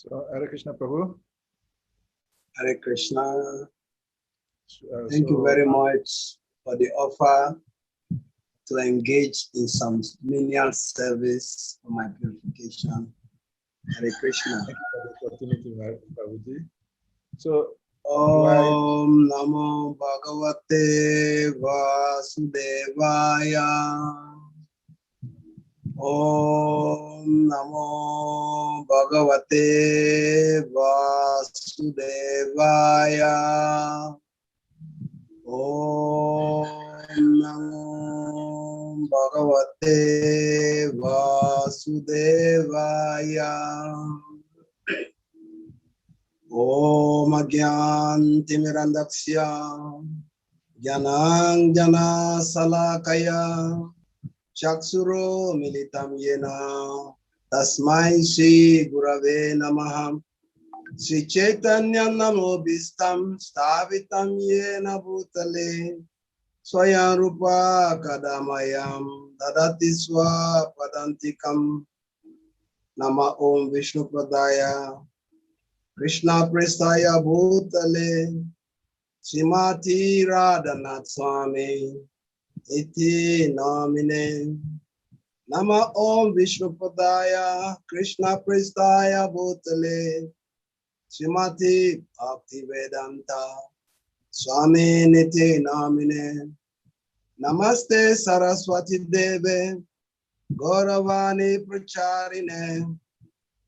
So, Hare Krishna, Prabhu. Hare Krishna. Thank you very much for the offer to engage in some menial service for my purification. Hare Krishna. Thank you for the opportunity, Prabhuji. So, Om Namo Bhagavate Vasudevaya. Om Namo Bhagavate Vasudevaya. Om Namo Bhagavate Vasudevaya. Om Agyantimirandakshya Jnanang Jana Salakaya Chakshuro Militam Yena Tasmai Shri Gurave Namaha Sri Chaitanya Namo Bhistam Stavitam Yena Bhutale Swayam Rupa Kadamayam Dadati Swa Padantikam Nama Om Vishnu Padaya Krishna Prestaya Bhutale Srimati Radhanath Swami Iti Namine Nama Om Vishnu Padaya Krishna Prestaya Bhutale Srimati Bhaktivedanta Swami Niti Namine Namaste Saraswati Deve Gauravani Pracharine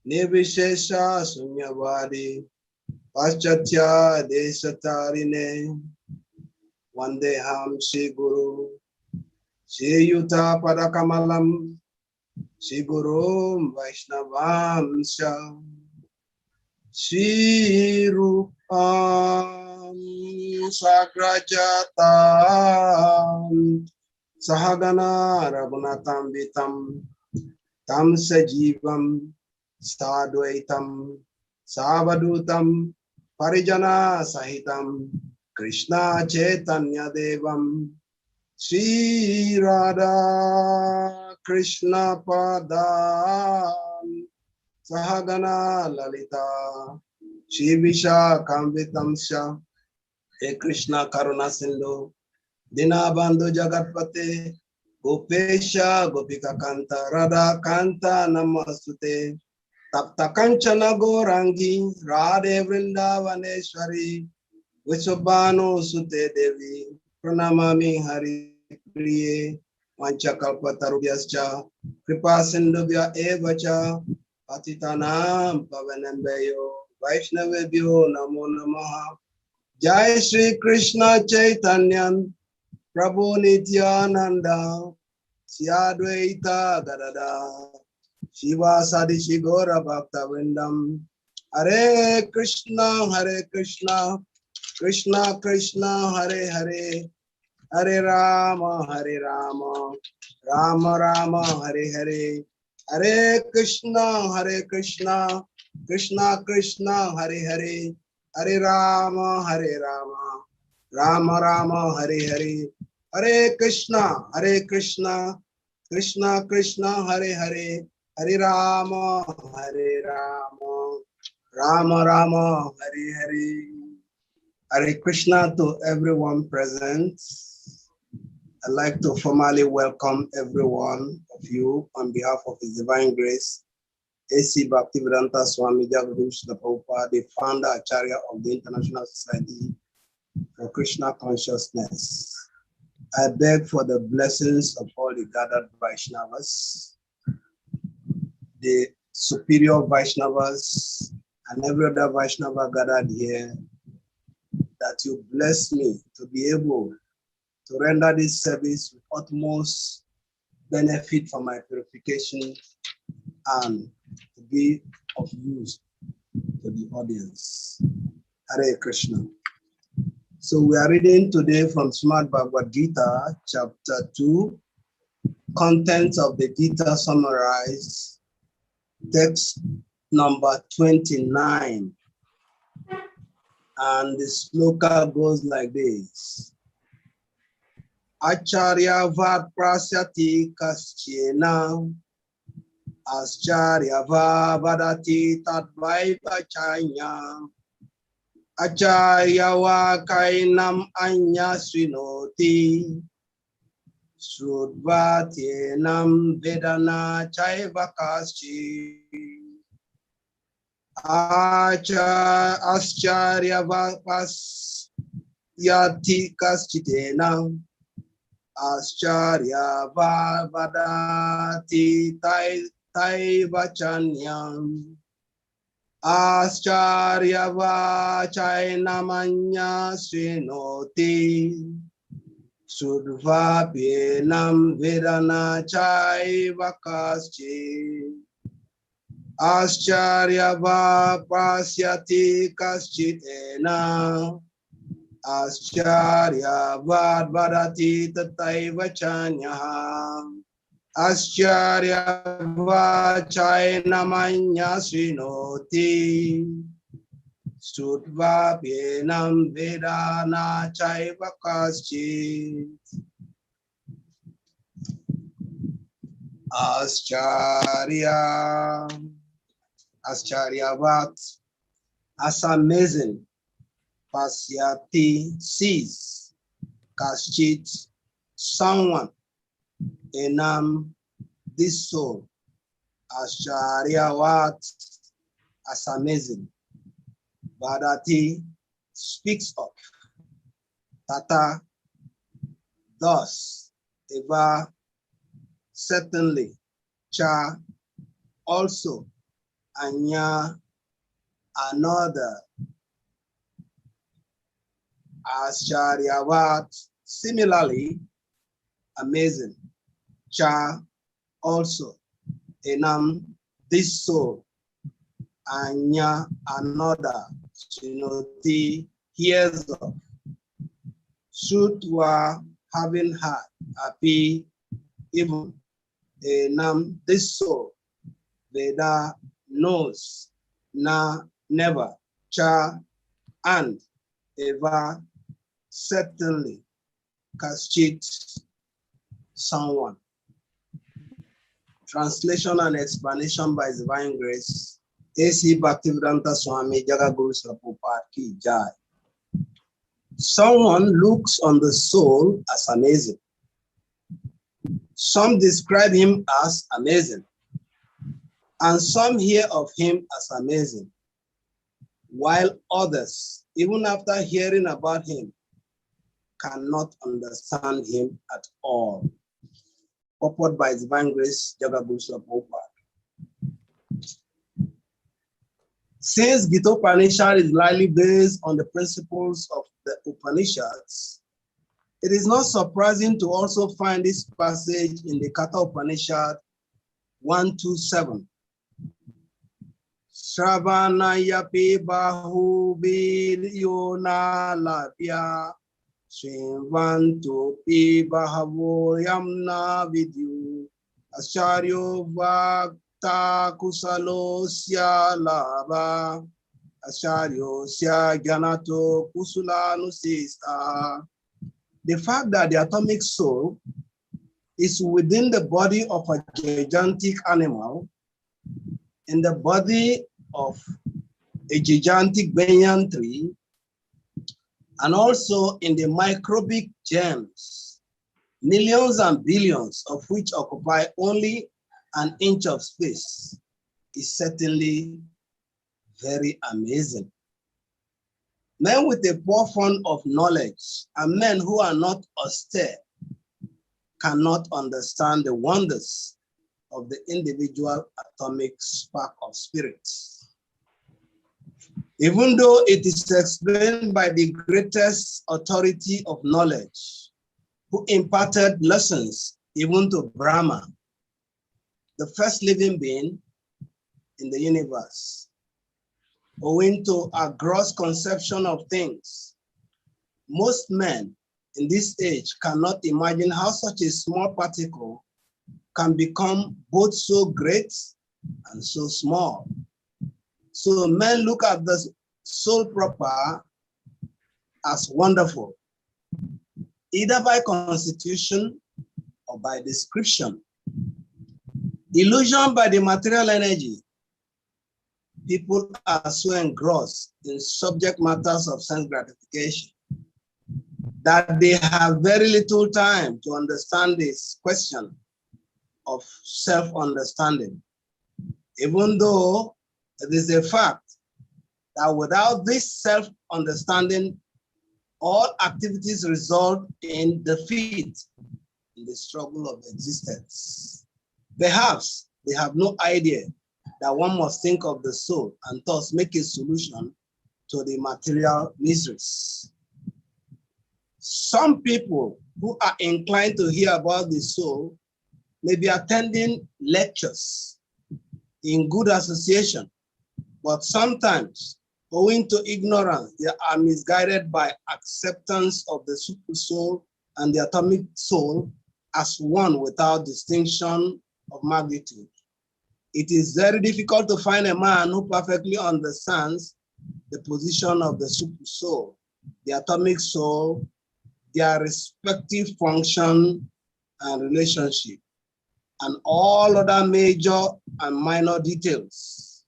Nirvishesha Sunyavadi Paschatya Deshatarine Vandeham Shri Guru Shri Yuta Padakamalam Shri Guru Vaishnavam Shah Shri Rupam Sagrajatam Sahagana Raghunatam Vitam Tam Sajivam Sadvaitam Savadutam Parijana Sahitam Krishna Chaitanya Devam Sri Radha Krishna Padam Sahagana Lalita Shri Vishakam Sha He Krishna Karuna Sindhu Dinabandhu Jagatpate Gopesha Gopika Kanta Radha Kanta Namastute Tapta Kanchana Gorangi Radhe Vrindavaneshwari Vishwabhanu Sute Devi Pranamami Hari Priye Vanchakalpatarubhyascha Kripa Sindhubhya Evacha Patitanam Pavanambayo Vaishnavebhyo Namo Namaha Jai Shri Krishna Chaitanyan Prabhu Nityananda Shri Advaita Gadada Shiva Sadi Shigora Bhakta Vrindam Hare Krishna Krishna Krishna Hare Hare Hare Rama Rama Rama Hare Hare Hare Krishna Krishna Krishna Hare Hare Hare Rama Rama Rama Hare Hare Hare Krishna Krishna Krishna Hare Hare Hare Rama Rama Rama Hare Hare. Hare Krishna to everyone present. I'd like to formally welcome every one of you on behalf of His Divine Grace, A.C. Bhaktivedanta Swami Jagadu Srila Prabhupada, the founder Acharya of the International Society for Krishna Consciousness. I beg for the blessings of all the gathered Vaishnavas, the superior Vaishnavas, and every other Vaishnava gathered here, that you bless me to be able to render this service with utmost benefit for my purification and to be of use to the audience. Hare Krishna. So we are reading today from Srimad Bhagavad Gita, chapter 2, contents of the Gita summarized, text number 29. And the sloka goes like this. Acharya vat prasyati kaschena Ascharya vadati tadvaiva chanya. Acharya kainam anya srinoti. Srudvatyenam vedana chaiva kaschi. Ascharya vapasyati kaschitena. Ascharya vadati taivachanyam. Ascharya vachainamanya srinoti. Sudvapyenam vedana chaiva kaschi. Ascharya vapasyati kaschitena. Ascharya vadati tataiva chanyah. Ascharya vachainamanya srinoti. Sudvapyenam vedana chaiva kaschit. Ascharyavat, as amazing, pasyati, sees, kaschit, someone, enam, this soul. Ascharyavat, as amazing, vadati, speaks of, tata, thus, eva, certainly, cha, also, anya, another. Ascharyavat, similarly, amazing, cha, also, enam, this soul, anya, another, srinoti, hears of, sutwa, having had, api, even, enam, this soul, veda, knows, na, never, cha, and, eva, certainly, kaschit, someone. Translation and explanation by Divine Grace. A.C. Bhaktivedanta Swami Jagaguru Prabhupada Ki Jai. Someone looks on the soul as amazing. Some describe him as amazing, and some hear of him as amazing, while others, even after hearing about him, cannot understand him at all. Purport by Divine Grace, Jagaguru Prabhupada. Since Gita Upanishad is largely based on the principles of the Upanishads, it is not surprising to also find this passage in the Katha Upanishad 127. Shravanayapi bahu vidyona labhya Srivantu pi bahavo yamna vidyu Acharyo vakta kusalo sya lava Acharyo sya gyanato kusulanusista. The fact that the atomic soul is within the body of a gigantic animal, in the body of a gigantic banyan tree, and also in the microbic germs, millions and billions of which occupy only an inch of space, is certainly very amazing. Men with a poor fund of knowledge and men who are not austere cannot understand the wonders of the individual atomic spark of spirit. Even though it is explained by the greatest authority of knowledge, who imparted lessons even to Brahma, the first living being in the universe, owing to a gross conception of things, most men in this age cannot imagine how such a small particle can become both so great and so small. So men look at the soul proper as wonderful, either by constitution or by description. Illusion by the material energy. People are so engrossed in subject matters of sense gratification that they have very little time to understand this question of self-understanding. Even though it is a fact that without this self-understanding, all activities result in defeat in the struggle of existence. Perhaps they have no idea that one must think of the soul and thus make a solution to the material miseries. Some people who are inclined to hear about the soul may be attending lectures in good association, but sometimes, owing to ignorance, they are misguided by acceptance of the super soul and the atomic soul as one without distinction of magnitude. It is very difficult to find a man who perfectly understands the position of the super soul, the atomic soul, their respective function and relationship, and all other major and minor details.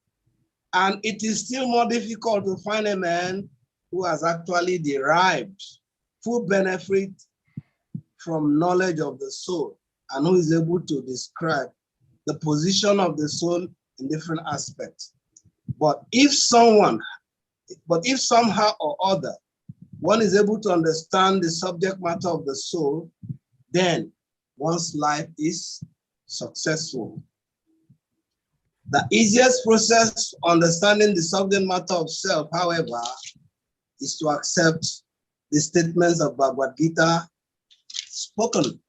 And it is still more difficult to find a man who has actually derived full benefit from knowledge of the soul and who is able to describe the position of the soul in different aspects. But if somehow or other, one is able to understand the subject matter of the soul, then one's life is successful. The easiest process for understanding the subject matter of self, however, is to accept the statements of Bhagavad Gita spoken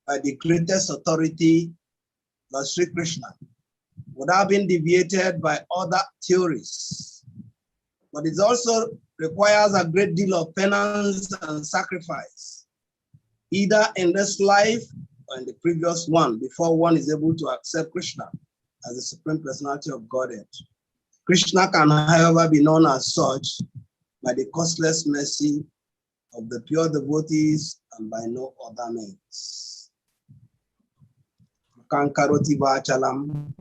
by the greatest authority, Lord Sri Krishna, without being deviated by other theories. But it also requires a great deal of penance and sacrifice, either in this life or in the previous one, before one is able to accept Krishna as the Supreme Personality of Godhead. Krishna can, however, be known as such by the costless mercy of the pure devotees and by no other means. Kankaroti vachalam,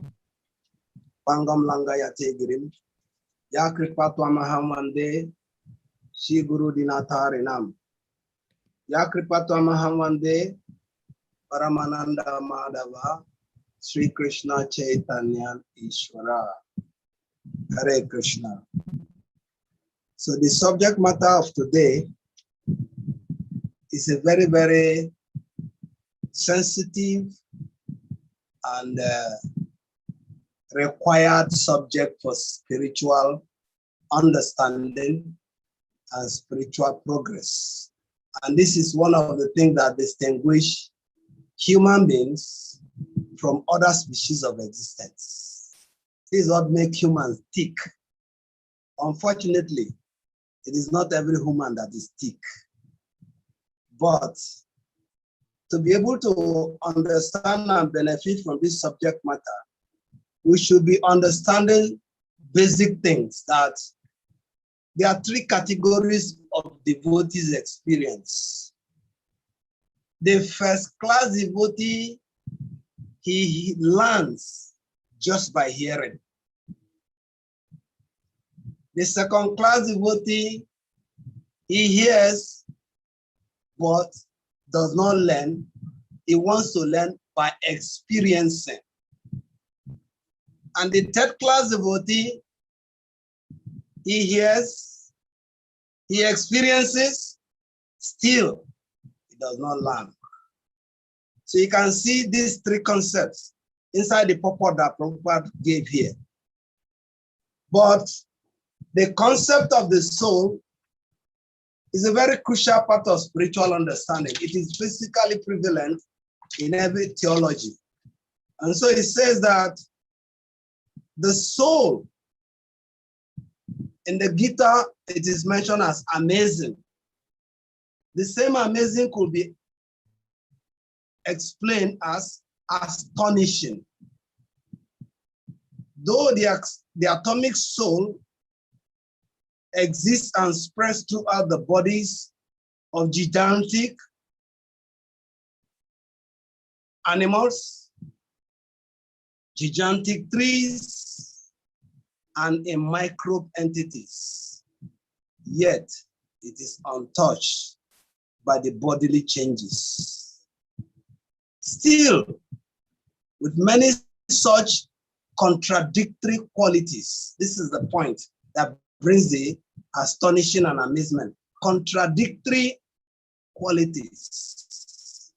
pangam langayate girim, ya kripatva mahamande, Shri Guru Dinatharinam, ya kripatva mahamande, Paramananda Madhava, Sri Krishna Chaitanya Ishvara. Hare Krishna. So the subject matter of today is a very, very sensitive and required subject for spiritual understanding and spiritual progress. And this is one of the things that distinguish human beings from other species of existence. This is what makes humans tick. Unfortunately, it is not every human that is tick. But to be able to understand and benefit from this subject matter, we should be understanding basic things, that there are three categories of devotees' experience. The first class devotee, he learns just by hearing. The second class devotee, he hears but does not learn. He wants to learn by experiencing. And the third class devotee, he hears, he experiences, still he does not learn. So you can see these three concepts inside the purport that Prabhupada gave here. But the concept of the soul is a very crucial part of spiritual understanding. It is basically prevalent in every theology. And so it says that the soul, in the Gita, it is mentioned as amazing. The same amazing could be explained as astonishing. Though the atomic soul exists and spreads throughout the bodies of gigantic animals, gigantic trees, and in microbe entities. Yet it is untouched by the bodily changes. Still, with many such contradictory qualities, this is the point that brings the astonishing and amazement. Contradictory qualities.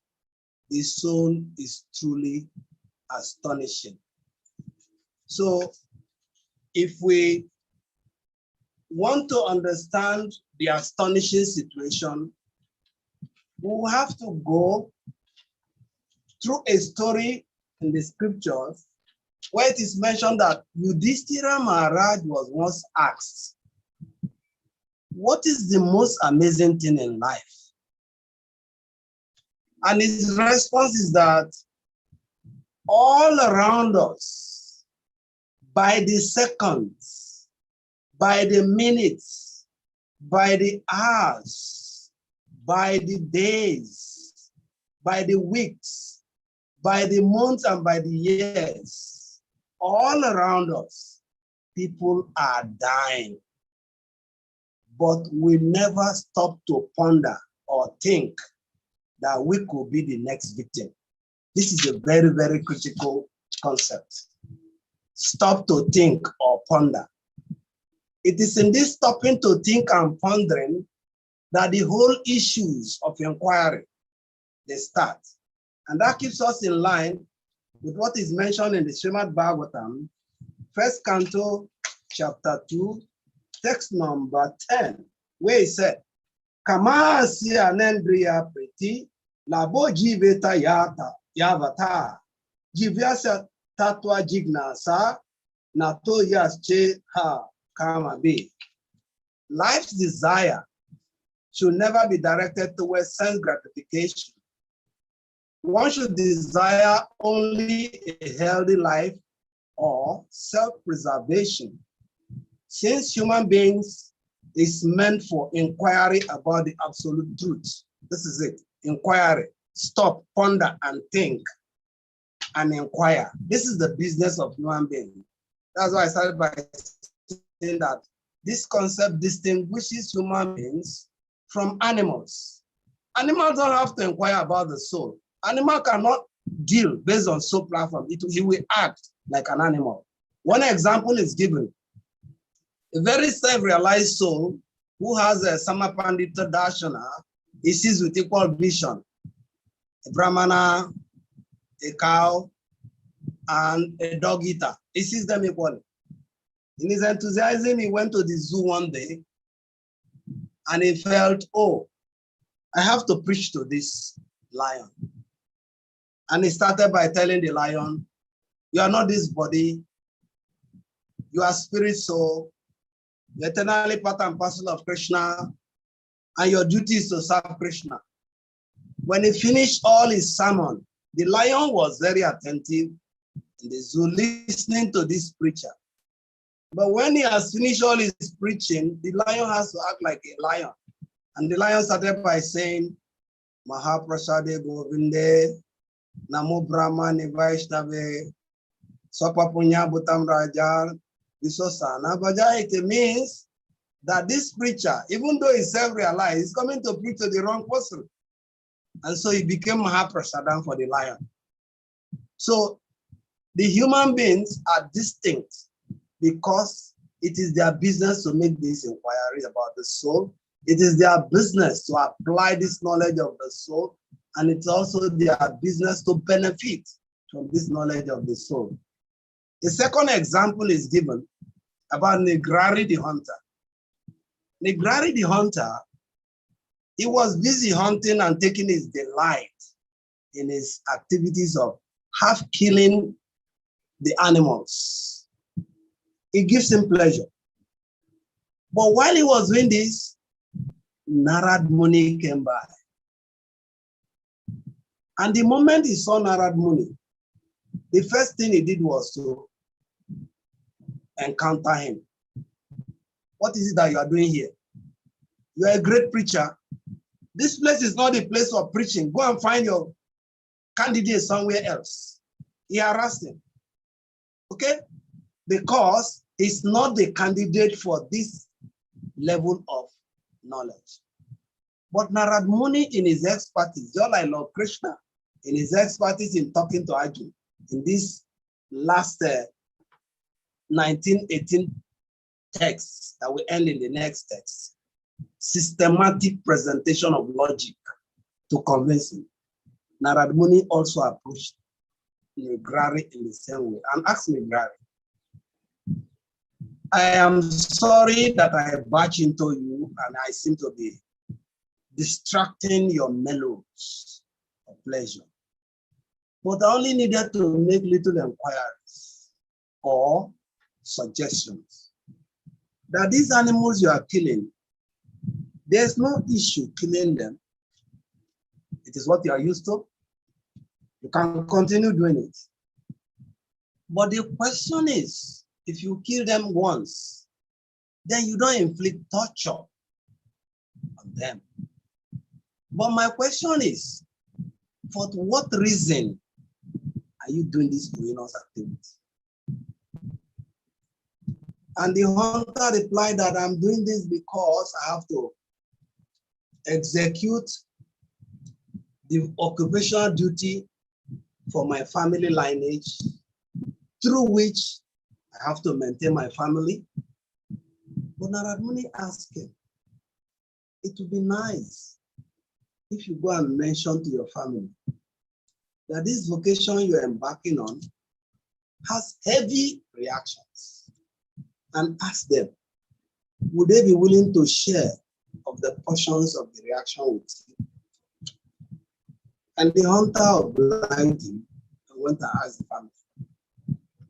The soul is truly astonishing. So, if we want to understand the astonishing situation, we will have to go through a story in the scriptures where it is mentioned that Yudhishthira Maharaj was once asked, what is the most amazing thing in life? And his response is that all around us, by the seconds, by the minutes, by the hours, by the days, by the weeks, by the months, and by the years, all around us, people are dying. But we never stop to ponder or think that we could be the next victim. This is a very, very critical concept. Stop to think or ponder. It is in this stopping to think and pondering that the whole issues of inquiry, they start. And that keeps us in line with what is mentioned in the Srimad Bhagavatam, first canto, chapter 2, text number 10, where it said, Kama siya nendriya priti, labo jiveta yavata, jivyasa tatwa jignasa, nato yasche ha kama be. Life's desire should never be directed towards sense gratification. One should desire only a healthy life or self-preservation. Since human beings is meant for inquiry about the absolute truth. This is it, inquiry. Stop, ponder, and think, and inquire. This is the business of human beings. That's why I started by saying that this concept distinguishes human beings from animals. Animals don't have to inquire about the soul. Animal cannot deal based on soul platform. He will act like an animal. One example is given. A very self-realized soul who has a Samapandita Darshana, he sees with equal vision. A Brahmana, a cow, and a dog eater. He sees them equally. In his enthusiasm, he went to the zoo one day and he felt, oh, I have to preach to this lion. And he started by telling the lion, you are not this body, you are spirit soul, you're eternally part and parcel of Krishna, and your duty is to serve Krishna. When he finished all his sermon, the lion was very attentive in the zoo, listening to this preacher. But when he has finished all his preaching, the lion has to act like a lion. And the lion started by saying, Mahaprasade Govinde, Namo Brahmane Vaishnave, Swapapunya Bhutam Rajar, Visosana Bhaja. It means that this preacher, even though he's self-realized, is coming to preach to the wrong person. And so he became Mahaprasadam for the lion. So the human beings are distinct because it is their business to make these inquiries about the soul. It is their business to apply this knowledge of the soul, and it's also their business to benefit from this knowledge of the soul. A second example is given about Negrari the hunter. Negrari the hunter, he was busy hunting and taking his delight in his activities of half killing the animals. It gives him pleasure. But while he was doing this, Narad Muni came by. And the moment he saw Narad Muni, the first thing he did was to encounter him. What is it that you are doing here? You are a great preacher. This place is not the place for preaching. Go and find your candidate somewhere else. He harassed him. Okay? Because he's not the candidate for this level of knowledge. But Narad Muni, in his expertise, just like Lord Krishna, in his expertise in talking to Arjuna, in this last 1918 text that we end in the next text, systematic presentation of logic to convince him. Narad Muni also approached Negrari in the same way and asked Negrari, I am sorry that I barge into you and I seem to be distracting your mellows of pleasure. But I only needed to make little inquiries or suggestions that these animals you are killing, there's no issue killing them. It is what you are used to. You can continue doing it. But the question is, if you kill them once, then you don't inflict torture on them. But my question is, for what reason are you doing this ruinous activity? And the hunter replied that I'm doing this because I have to execute the occupational duty for my family lineage, through which I have to maintain my family. But Narad Muni asked him, it would be nice if you go and mention to your family that this vocation you're embarking on has heavy reactions, and ask them, would they be willing to share of the portions of the reaction with you? And the hunter obliged him and went to ask the family.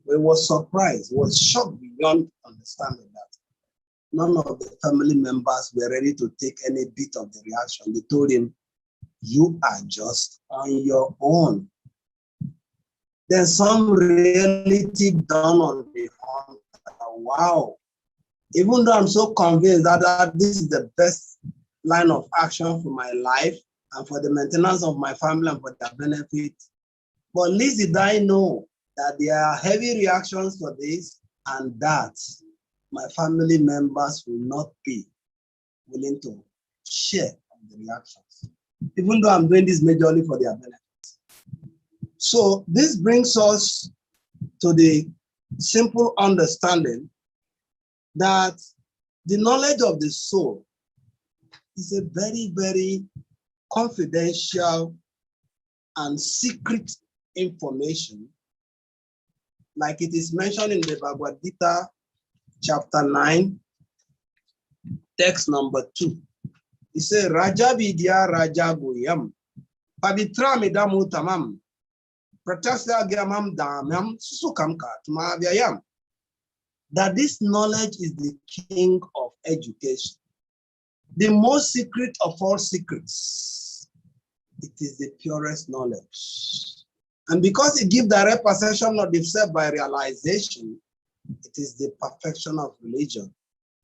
But he was surprised, he was shocked beyond understanding that none of the family members were ready to take any bit of the reaction. They told him, you are just on your own. There's some reality done on the hunter. Wow. Even though I'm so convinced that this is the best line of action for my life and for the maintenance of my family and for their benefit, but at least did I know that there are heavy reactions for this, and that my family members will not be willing to share the reactions, even though I'm doing this majorly for their benefit. So this brings us to the simple understanding that the knowledge of the soul is a very, very confidential and secret information, like it is mentioned in the Bhagavad Gita, chapter 9, text number 2. It says, Raja Vidya Raja Guyam, Pavitra Midamu Tamam, Pratasya Gyamam Damam Sukam Katma Vyayam. That this knowledge is the king of education, the most secret of all secrets. It is the purest knowledge. And because it gives direct perception of the self by realization, it is the perfection of religion.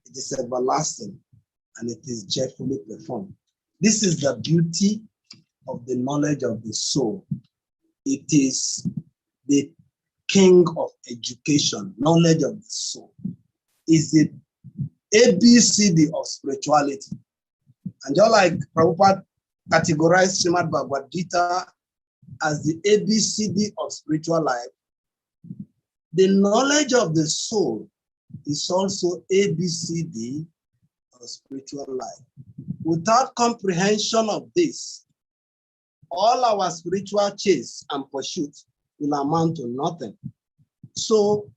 It is everlasting and it is joyfully performed. This is the beauty of the knowledge of the soul. It is the king of education, knowledge of the soul. Is the ABCD of spirituality. And just like Prabhupada categorized Srimad Bhagavad Gita as the ABCD of spiritual life, the knowledge of the soul is also ABCD of spiritual life. Without comprehension of this, all our spiritual chase and pursuit will amount to nothing. So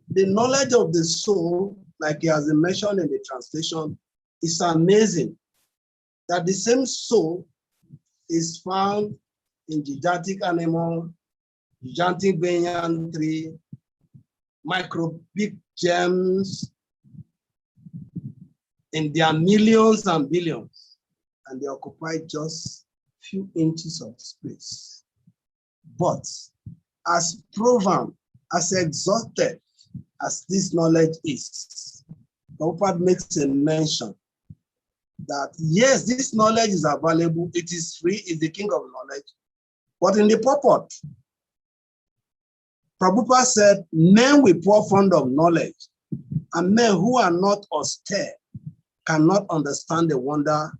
the knowledge of the soul, like he has mentioned in the translation, is amazing. That the same soul is found in gigantic animal, gigantic banyan tree, microbic gems, and there are millions and billions, and they occupy just few inches of space. But as proven, as exhausted as this knowledge is, Prabhupada makes a mention that yes, this knowledge is available, it is free, it's the king of knowledge, but in the purport, Prabhupada said, men with poor fund of knowledge and men who are not austere cannot understand the wonder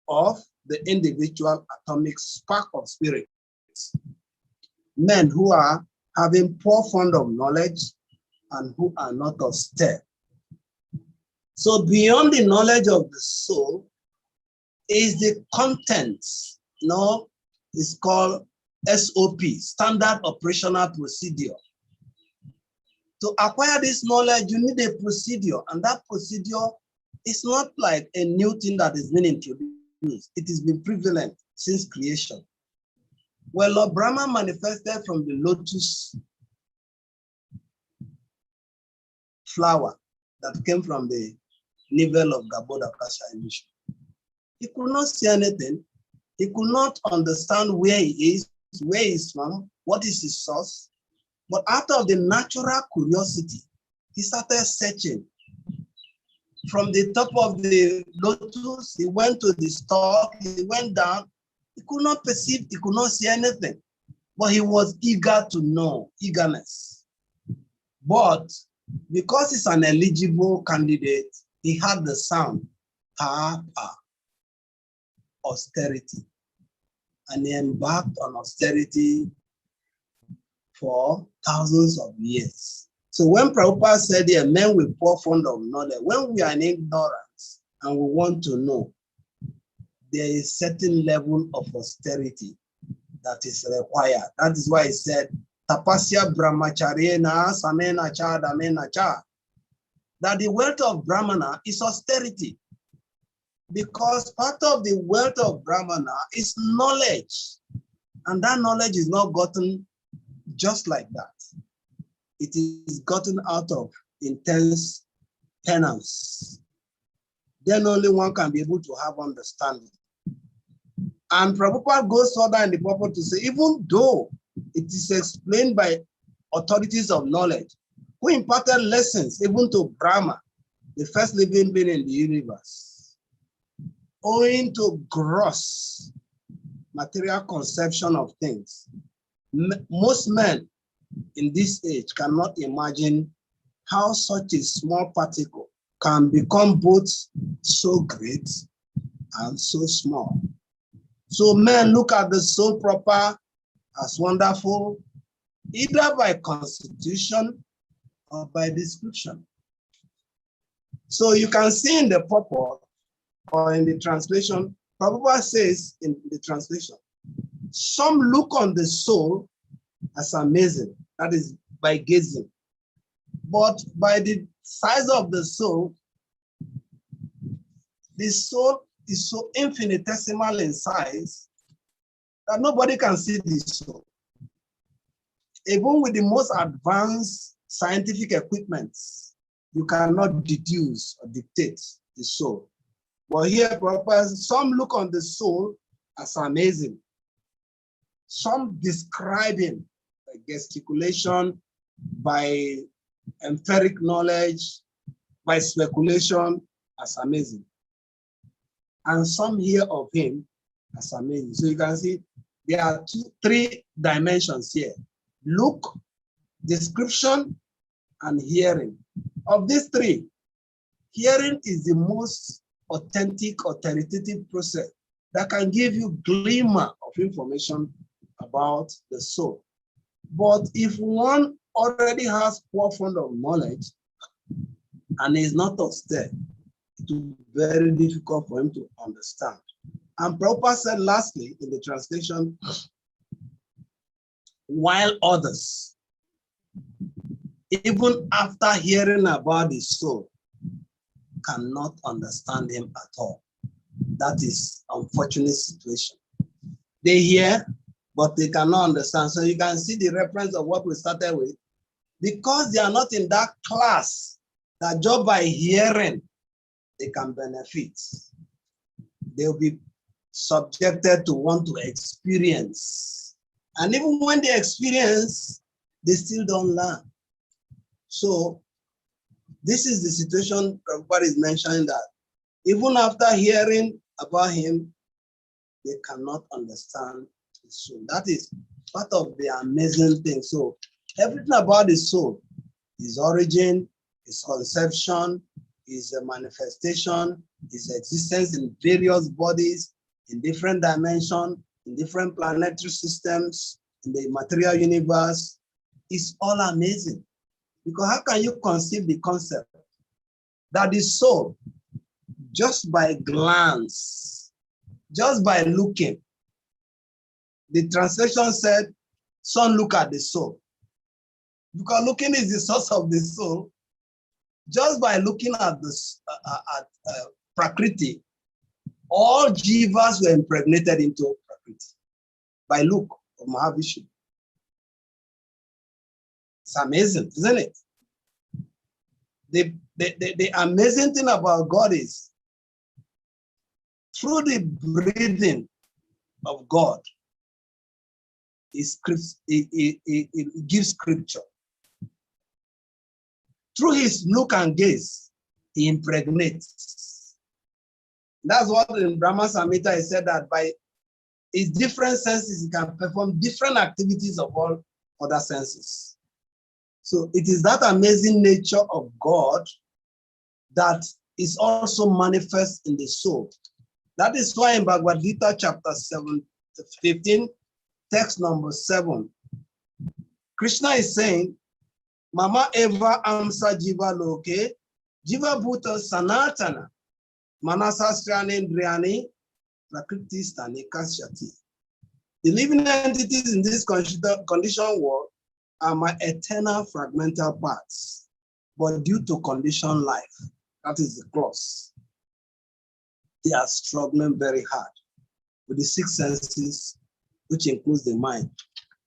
of the individual atomic spark of spirit. Men who are having poor fund of knowledge and who are not austere. So beyond the knowledge of the soul is the contents, it's called SOP, Standard Operational Procedure. To acquire this knowledge, you need a procedure, and that procedure is not like a new thing that is being introduced. It has been prevalent since creation. Well, Lord Brahma manifested from the lotus flower that came from the navel of Gaboda Kasha illusion. He could not see anything. He could not understand where he is, where he's from, what is his source. But out of the natural curiosity, he started searching. From the top of the lotus, he went to the stalk, he went down. He could not perceive, he could not see anything. But he was eager to know, eagerness. But because he's an eligible candidate, he had the sound, pa, austerity. And he embarked on austerity for thousands of years. So when Prabhupada said here, men with poor fund of knowledge, when we are in ignorance and we want to know, there is a certain level of austerity that is required. That is why he said, Tapasya brahmacharyena samena cha damena cha. That the wealth of Brahmana is austerity. Because part of the wealth of Brahmana is knowledge. And that knowledge is not gotten just like that. It is gotten out of intense penance. Then only one can be able to have understanding. And Prabhupada goes further in the purport to say, even though it is explained by authorities of knowledge, who imparted lessons even to Brahma, the first living being in the universe, owing to gross material conception of things, most men in this age cannot imagine how such a small particle can become both so great and so small. So men look at the soul proper as wonderful, either by constitution or by description. So you can see in the purport or in the translation, Prabhupada says in the translation, some look on the soul as amazing, that is by gazing. But by the size of the soul is so infinitesimal in size that nobody can see the soul. Even with the most advanced scientific equipments, you cannot deduce or dictate the soul. But here, some look on the soul as amazing. Some describe him by gesticulation, by empiric knowledge, by speculation as amazing. And some hear of him as amazing. So you can see there are three dimensions here: look, description, and hearing. Of these three, hearing is the most authentic, authoritative process that can give you glimmer of information about the soul. But if one already has poor fund of knowledge and is not austere, it will be very difficult for him to understand. And Prabhupada said lastly in the translation, while others, even after hearing about the soul, cannot understand him at all. That is an unfortunate situation. They hear, but they cannot understand. So you can see the reference of what we started with. Because they are not in that class that just by hearing, they can benefit. They'll be subjected to want to experience. And even when they experience, they still don't learn. So this is the situation Prabhupada is mentioning, that even after hearing about him, they cannot understand his soul. That is Part of the amazing thing. So everything about the soul, its origin, its conception, its manifestation, its existence in various bodies, in different dimensions, in different planetary systems, in the material universe, is all amazing. Because how can you conceive the concept that the soul, just by glance, just by looking, the translation said, son, look at the soul. Because looking is the source of the soul. Just by looking at this Prakriti, all jivas were impregnated into Prakriti by look of Mahavishnu. It's amazing, isn't it? The amazing thing about God is through the breathing of God, it gives scripture. Through his look and gaze, he impregnates. That's what in Brahma Samhita is said that by his different senses, he can perform different activities of all other senses. So it is that amazing nature of God that is also manifest in the soul. That is why in Bhagavad Gita chapter 15, text number 7, Krishna is saying, Mama eva amsa jiva loke, jiva bhuta sanatana, manasasrani indriyani, prakriti stani kasyati. The living entities in this conditioned world are my eternal fragmental parts, but due to conditioned life, that is the clause, they are struggling very hard with the 6 senses, which includes the mind.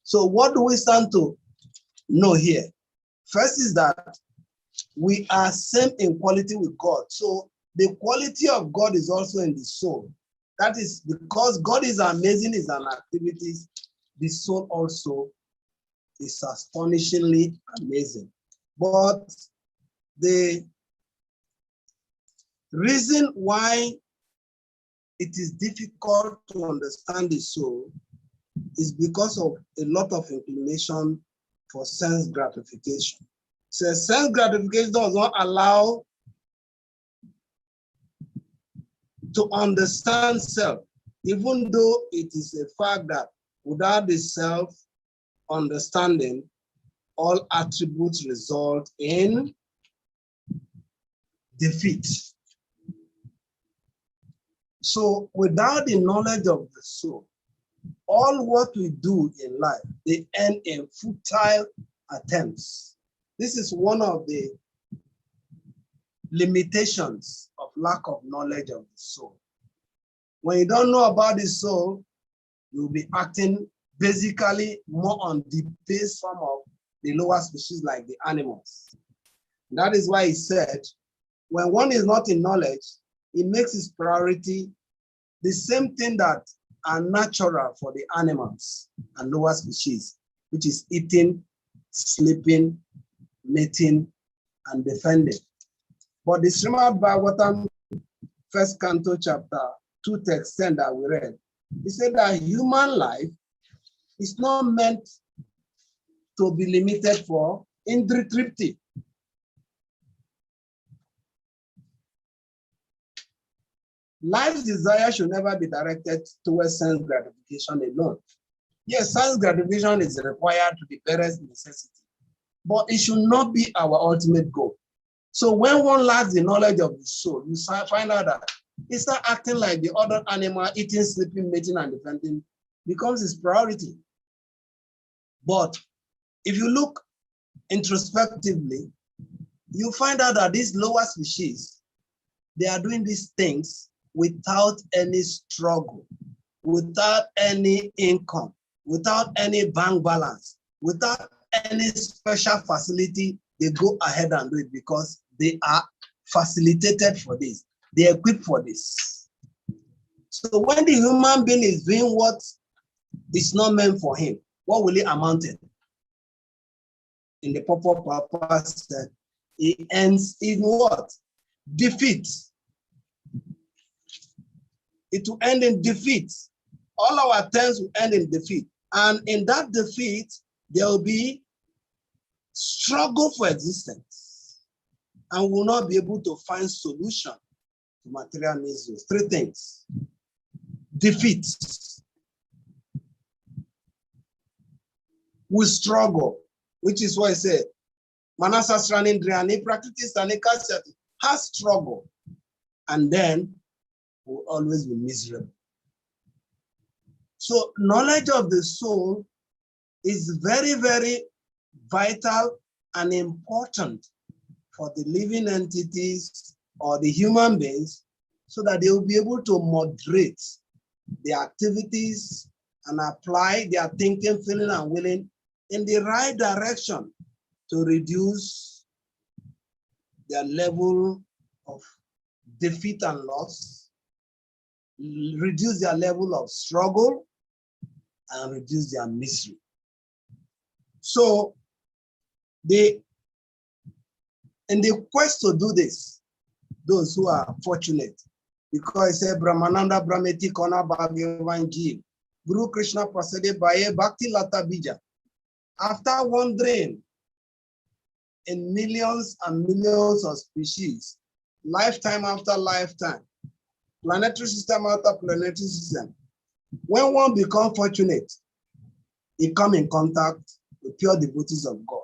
So what do we stand to know here? First is that we are same in quality with God. So the quality of God is also in the soul. That is because God is amazing in his activities, the soul also is astonishingly amazing. But the reason why it is difficult to understand the soul is because of a lot of inclination for sense gratification. So sense gratification does not allow to understand self, even though it is a fact that without the self understanding, all attributes result in defeat. So without the knowledge of the soul, all what we do in life, they end in futile attempts. This is one of the limitations of lack of knowledge of the soul. When you don't know about the soul, you'll be acting basically more on the base form of the lower species like the animals. That is why he said, when one is not in knowledge, it makes his priority the same thing that are natural for the animals and lower species, which is eating, sleeping, mating, and defending. But the Srimad Bhagavatam, 1st Canto, chapter 2, text 10 that we read, he said that human life is not meant to be limited for indri tripti. Life's desire should never be directed towards sense gratification alone. Yes, sense gratification is required to the barest necessity, but it should not be our ultimate goal. So when one lacks the knowledge of the soul, you find out that he starts acting like the other animal, eating, sleeping, mating, and defending becomes his priority. But if you look introspectively, you find out that these lower species, they are doing these things without any struggle, without any income, without any bank balance, without any special facility. They go ahead and do it because they are facilitated for this. They are equipped for this. So when the human being is doing what is not meant for him, what will it amount to? In the purpose that it ends in what? Defeat. It will end in defeat. All our attempts will end in defeat. And in that defeat, there will be struggle for existence. And we will not be able to find solution to material needs. Three things. Defeat. We struggle, which is why I said, Manasa Sranindriani practice has struggle, and then will always be miserable. So knowledge of the soul is very, very vital and important for the living entities or the human beings so that they will be able to moderate their activities and apply their thinking, feeling, and willing in the right direction to reduce their level of defeat and loss, reduce their level of struggle, and reduce their misery. So in the quest to do this, those who are fortunate, because it said Brahmananda Brahmeti Kona Bhagavan Jeev, Guru Krishna Prasad Baye Bhakti Lata Bija. After wandering in millions and millions of species, lifetime after lifetime, planetary system after planetary system, when one becomes fortunate, he comes in contact with pure devotees of God.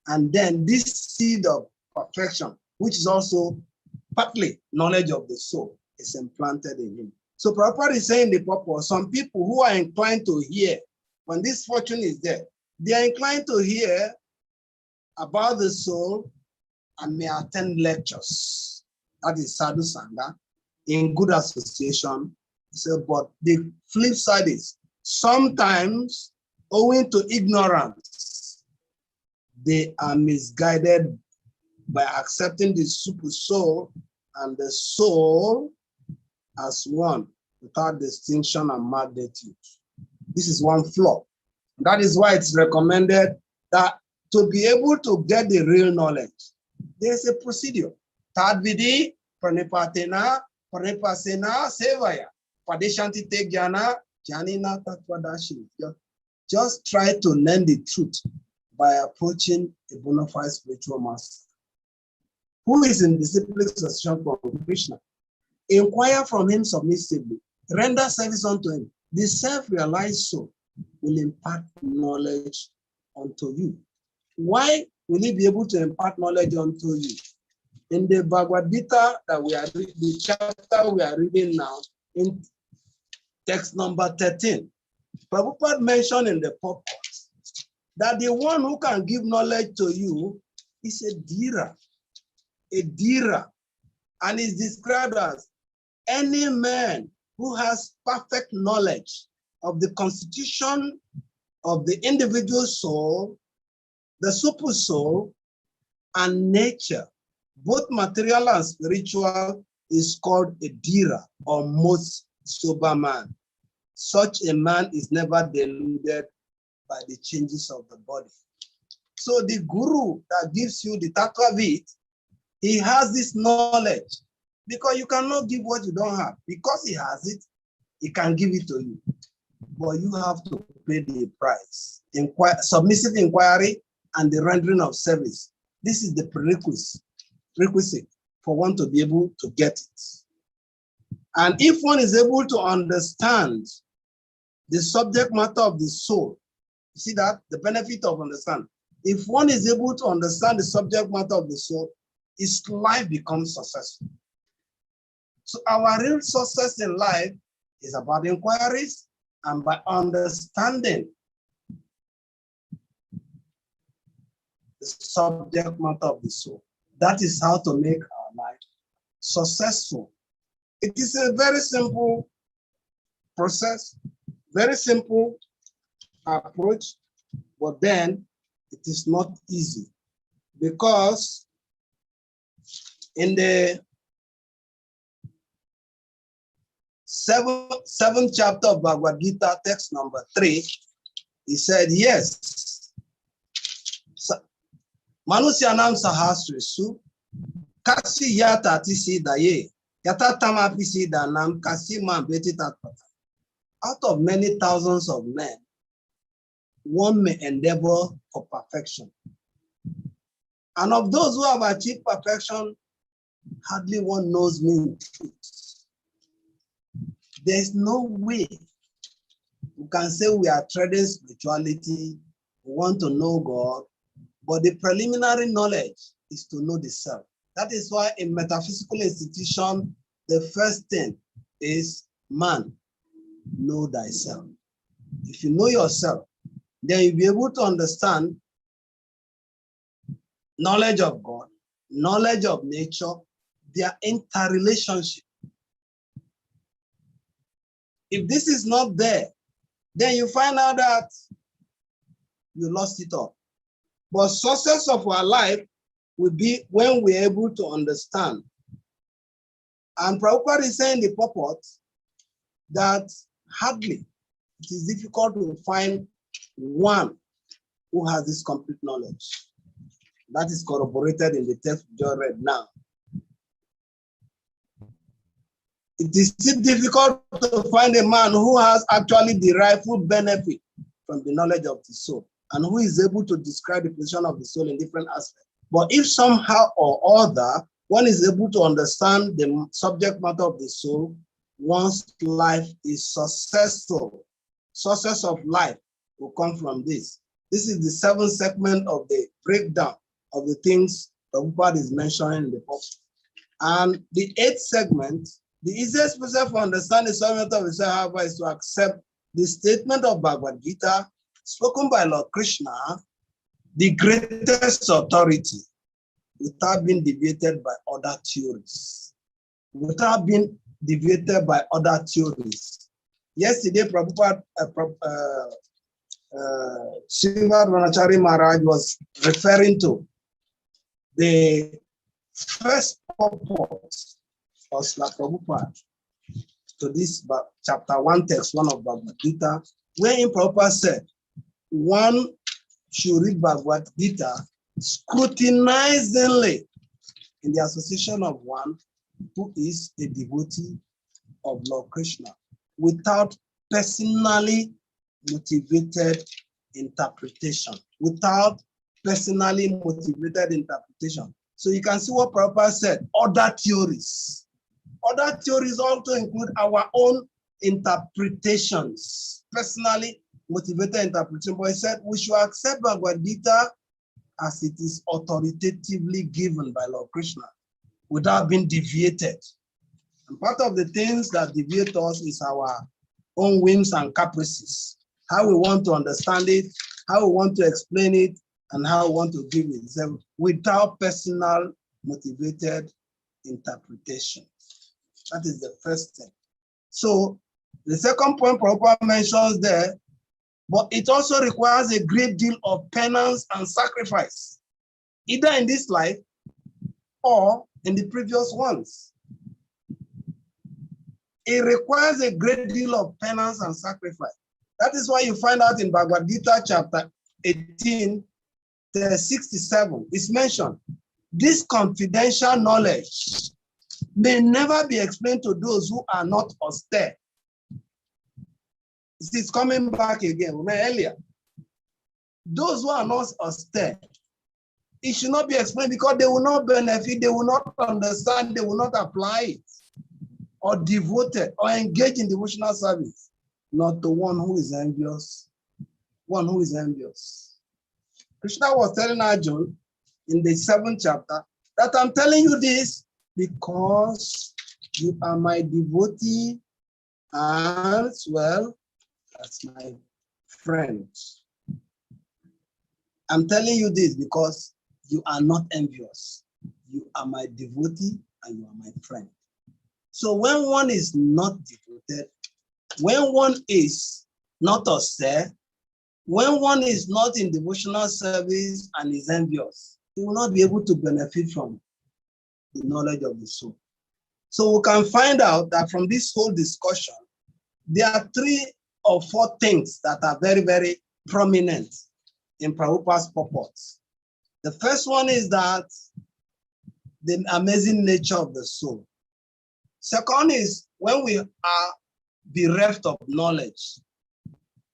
And then this seed of perfection, which is also partly knowledge of the soul, is implanted in him. So Prabhupada is saying the purpose, some people who are inclined to hear, when this fortune is there, they are inclined to hear about the soul and may attend lectures. That is Sadhu Sangha in good association. So, but the flip side is sometimes, owing to ignorance, they are misguided by accepting the super soul and the soul as one without distinction and magnitude. This is one flaw. That is why it's recommended that to be able to get the real knowledge, there's a procedure. Tadvidi, pranipatena, pranipasena, sevaya. Padeshanti te jnana, janina tatvadashi. Just try to learn the truth by approaching a bona fide spiritual master who is in disciplined association from Krishna. Inquire from him submissively. Render service unto him. The self-realized soul will impart knowledge unto you. Why will he be able to impart knowledge unto you? In the Bhagavad Gita that we are reading, the chapter we are reading now, in text number 13, Prabhupada mentioned in the purport that the one who can give knowledge to you is a dhira, and is described as any man who has perfect knowledge of the constitution of the individual soul, the super soul, and nature, both material and spiritual, is called a dhira, or most sober man. Such a man is never deluded by the changes of the body. So the guru that gives you the tattva-vid, he has this knowledge, because you cannot give what you don't have. Because he has it, he can give it to you. But you have to pay the price. Submissive inquiry and the rendering of service. This is the prerequisite for one to be able to get it. And if one is able to understand the subject matter of the soul, you see that? The benefit of understanding. If one is able to understand the subject matter of the soul, his life becomes successful. So our real success in life is about inquiries and by understanding the subject matter of the soul. That is how to make our life successful. It is a very simple process, very simple approach, but then it is not easy, because in the seventh chapter of Bhagavad Gita, text number 3, he said, yes, Manusyanam sahasresu kasi yata tisi daye yata tamapisi danam kasi man beti tatpata. Out of many thousands of men, one may endeavor for perfection. And of those who have achieved perfection, hardly one knows me in truth. There's no way we can say we are treading spirituality, we want to know God, but the preliminary knowledge is to know the self. That is why in metaphysical institution, the first thing is man, know thyself. If you know yourself, then you'll be able to understand knowledge of God, knowledge of nature, their interrelationship. If this is not there, then you find out that you lost it all. But success of our life will be when we're able to understand. And Prabhupada is saying in the purport that hardly it is difficult to find one who has this complete knowledge. That is corroborated in the text we just read now. It is still difficult to find a man who has actually derived full benefit from the knowledge of the soul and who is able to describe the position of the soul in different aspects. But if somehow or other one is able to understand the subject matter of the soul, one's life is successful. Success of life will come from this. This is the seventh segment of the breakdown of the things Prabhupada is mentioning in the book. And the eighth segment, the easiest process for understanding the subject of the soul, however, is to accept the statement of Bhagavad Gita spoken by Lord Krishna, the greatest authority, without being deviated by other theories. Without being deviated by other theories. Yesterday, Prabhupada, Srimad Ranachari Maharaj was referring to the first purport of Srila Prabhupada to this chapter 1, text 1 of Bhagavad Gita, wherein Prabhupada said, one should read Bhagavad Gita scrutinizingly in the association of one who is a devotee of Lord Krishna, without personally motivated interpretation. Without personally motivated interpretation. So you can see what Prabhupada said, other theories. Other theories also include our own interpretations, personally motivated interpretation. But he said we should accept Bhagavad Gita as it is authoritatively given by Lord Krishna, without being deviated. And part of the things that deviate us is our own whims and caprices, how we want to understand it, how we want to explain it, and how we want to give it, so without personal motivated interpretation. That is the first thing. So the second point Prabhupada mentions there, but it also requires a great deal of penance and sacrifice, either in this life or in the previous ones. It requires a great deal of penance and sacrifice. That is why you find out in Bhagavad Gita chapter 18, verse 67, it's mentioned, this confidential knowledge may never be explained to those who are not austere. This is coming back again, we met earlier. Those who are not austere, it should not be explained because they will not benefit, they will not understand, they will not apply it, or devoted, or engage in devotional service, not the one who is envious. One who is envious. Krishna was telling Arjuna in the 7th chapter that I'm telling you this because you are my devotee as well as my friend. I'm telling you this because you are not envious. You are my devotee and you are my friend. So when one is not devoted, when one is not austere, when one is not in devotional service and is envious, he will not be able to benefit from the knowledge of the soul. So we can find out that from this whole discussion, there are 3 or 4 things that are very, very prominent in Prabhupada's purports. The first one is that the amazing nature of the soul. Second is when we are bereft of knowledge,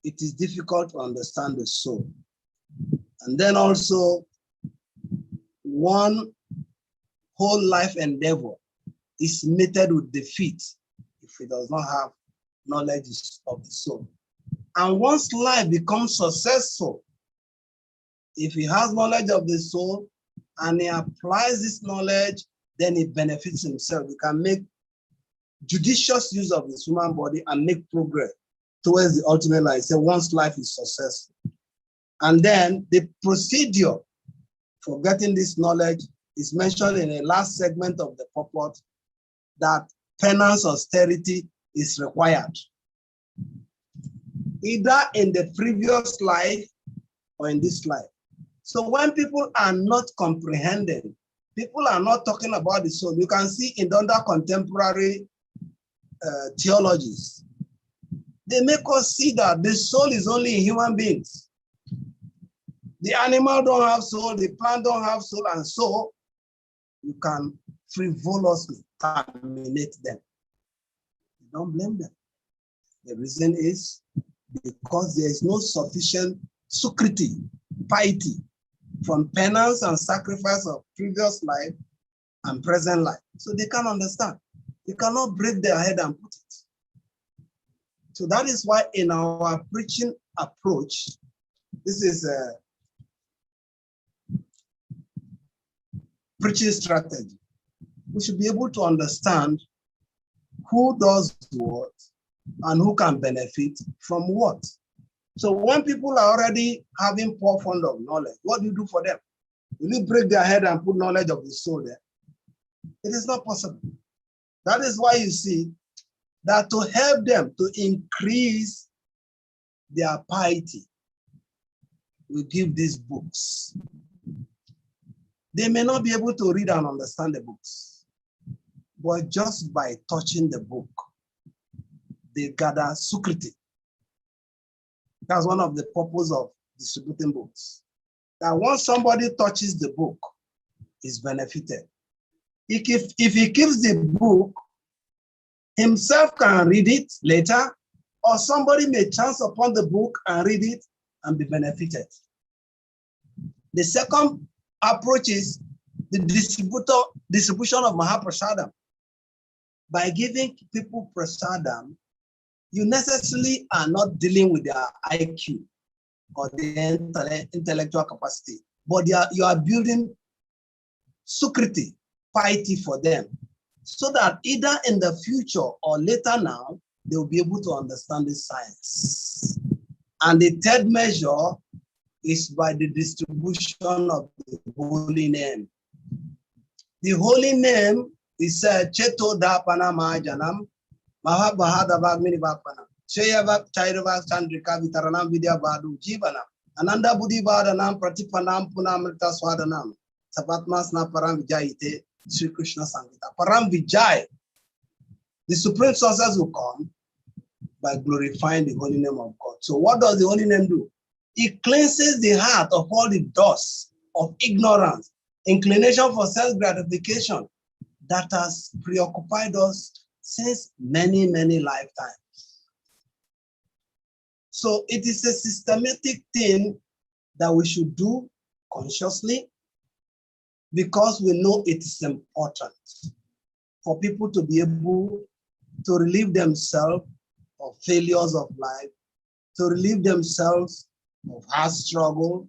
it is difficult to understand the soul. And then also, one whole life endeavor is meted with defeat if it does not have knowledge of the soul. And once life becomes successful, if he has knowledge of the soul and he applies this knowledge, then he benefits himself. He can make judicious use of his human body and make progress towards the ultimate life. So once life is successful. And then the procedure for getting this knowledge is mentioned in the last segment of the purport, that penance austerity is required, either in the previous life or in this life. So when people are not comprehending, people are not talking about the soul. You can see in the other contemporary theologies, they make us see that the soul is only in human beings. The animal don't have soul, the plant don't have soul, and so you can frivolously terminate them. You don't blame them. The reason is because there is no sufficient sukriti, piety, from penance and sacrifice of previous life and present life. So they can't understand. You cannot break their head and put it. So that is why in our preaching approach, this is a preaching strategy. We should be able to understand who does what and who can benefit from what. So when people are already having poor fund of knowledge, what do you do for them? Will you break their head and put knowledge of the soul there? It is not possible. That is why you see that to help them to increase their piety, we give these books. They may not be able to read and understand the books, but just by touching the book, they gather sukriti. That's one of the purposes of distributing books. That once somebody touches the book, is benefited. If he keeps the book, himself can read it later, or somebody may chance upon the book and read it and be benefited. The second approach is the distribution of Mahaprasadam. By giving people prasadam, you necessarily are not dealing with their IQ or their intellectual capacity, but you are building sukriti, piety for them, so that either in the future or later now, they will be able to understand this science. And the third measure is by the distribution of the holy name. The holy name is Cheto Dapana Mahajanam, Mahabhada Vagmini Vapana, Chayava Chairava Chandrika Vitaranam Vidya Badu Jivana, Ananda Buddhi Vadanam Pratipanam Punamrita Swadanam, Sabatmasna Param Vijayite, Sri Krishna Sangita. Param Vijay, the supreme sources will come by glorifying the holy name of God. So what does the holy name do? It cleanses the heart of all the dust of ignorance, inclination for self-gratification that has preoccupied us since many, many lifetimes. So it is a systematic thing that we should do consciously because we know it is important for people to be able to relieve themselves of failures of life, to relieve themselves of hard struggle,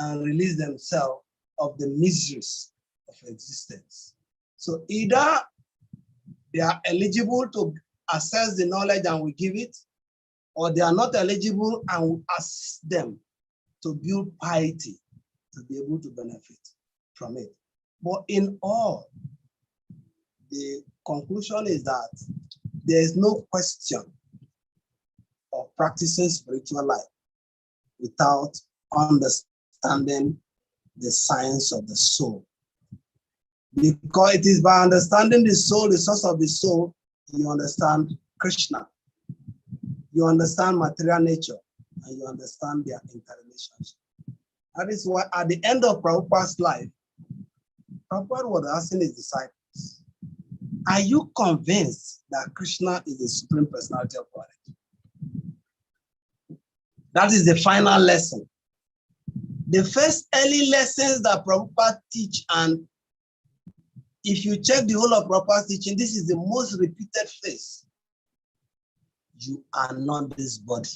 and release themselves of the miseries of existence. So either they are eligible to access the knowledge and we give it, or they are not eligible and we assist them to build piety to be able to benefit from it. But in all, the conclusion is that there is no question of practicing spiritual life without understanding the science of the soul. Because it is by understanding the soul, the source of the soul, you understand Krishna. You understand material nature, and you understand their interrelationship. That is why at the end of Prabhupada's life, Prabhupada was asking his disciples, are you convinced that Krishna is the Supreme Personality of Godhead? That is the final lesson. The first early lessons that Prabhupada teach, and if you check the whole of Prabhupada's teaching, this is the most repeated phrase. You are not this body.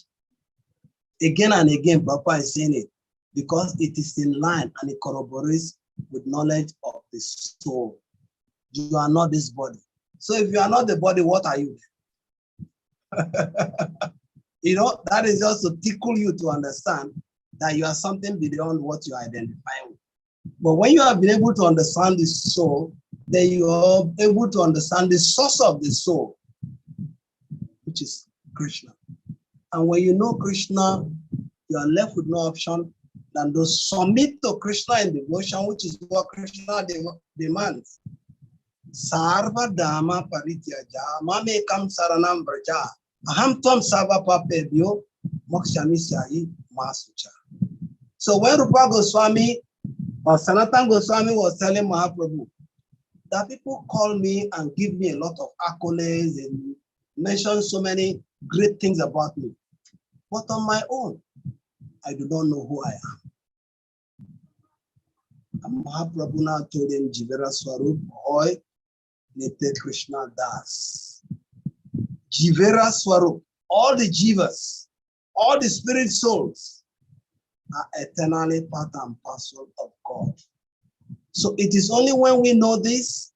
Again and again, Prabhupada is saying it because it is in line and it corroborates with knowledge of the soul. You are not this body. So if you are not the body, what are you? That is just to tickle you to understand that you are something beyond what you identify with. But when you have been able to understand the soul, then you are able to understand the source of the soul, which is Krishna. And when you know Krishna, you are left with no option than to submit to Krishna in devotion, which is what Krishna demands. Sarva Dhamma Parityaja, Mamekam Saranam Braja, Aham Tvam Sava Papebhyo, Mokshami Sahi Masucha. So when Rupa Goswami or Sanatana Goswami was telling Mahaprabhu that people call me and give me a lot of accolades and mention so many great things about me, but on my own, I do not know who I am. And Mahaprabhu now told him, Jivera Swarup, Hoy, Nite Krishna Das. Jivera Swarup, all the Jivas, all the spirit souls are eternally part and parcel of God. So it is only when we know this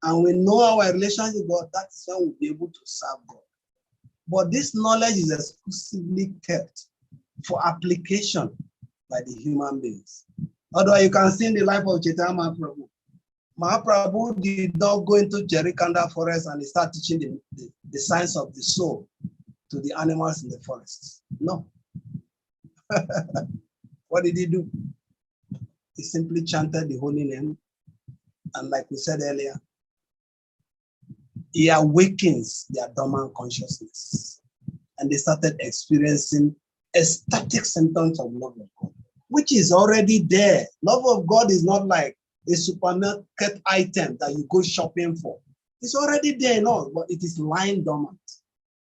and we know our relationship with God, that is when we'll be able to serve God. But this knowledge is exclusively kept for application by the human beings. Although you can see in the life of Chaitanya Mahaprabhu, Mahaprabhu did not go into Jerikanda forest and start teaching the science of the soul to the animals in the forest. No. What did he do? He simply chanted the holy name. And like we said earlier, he awakens their dormant consciousness. And they started experiencing ecstatic symptoms of love of God, which is already there. Love of God is not like a supermarket item that you go shopping for. It's already there, no, but it is lying dormant.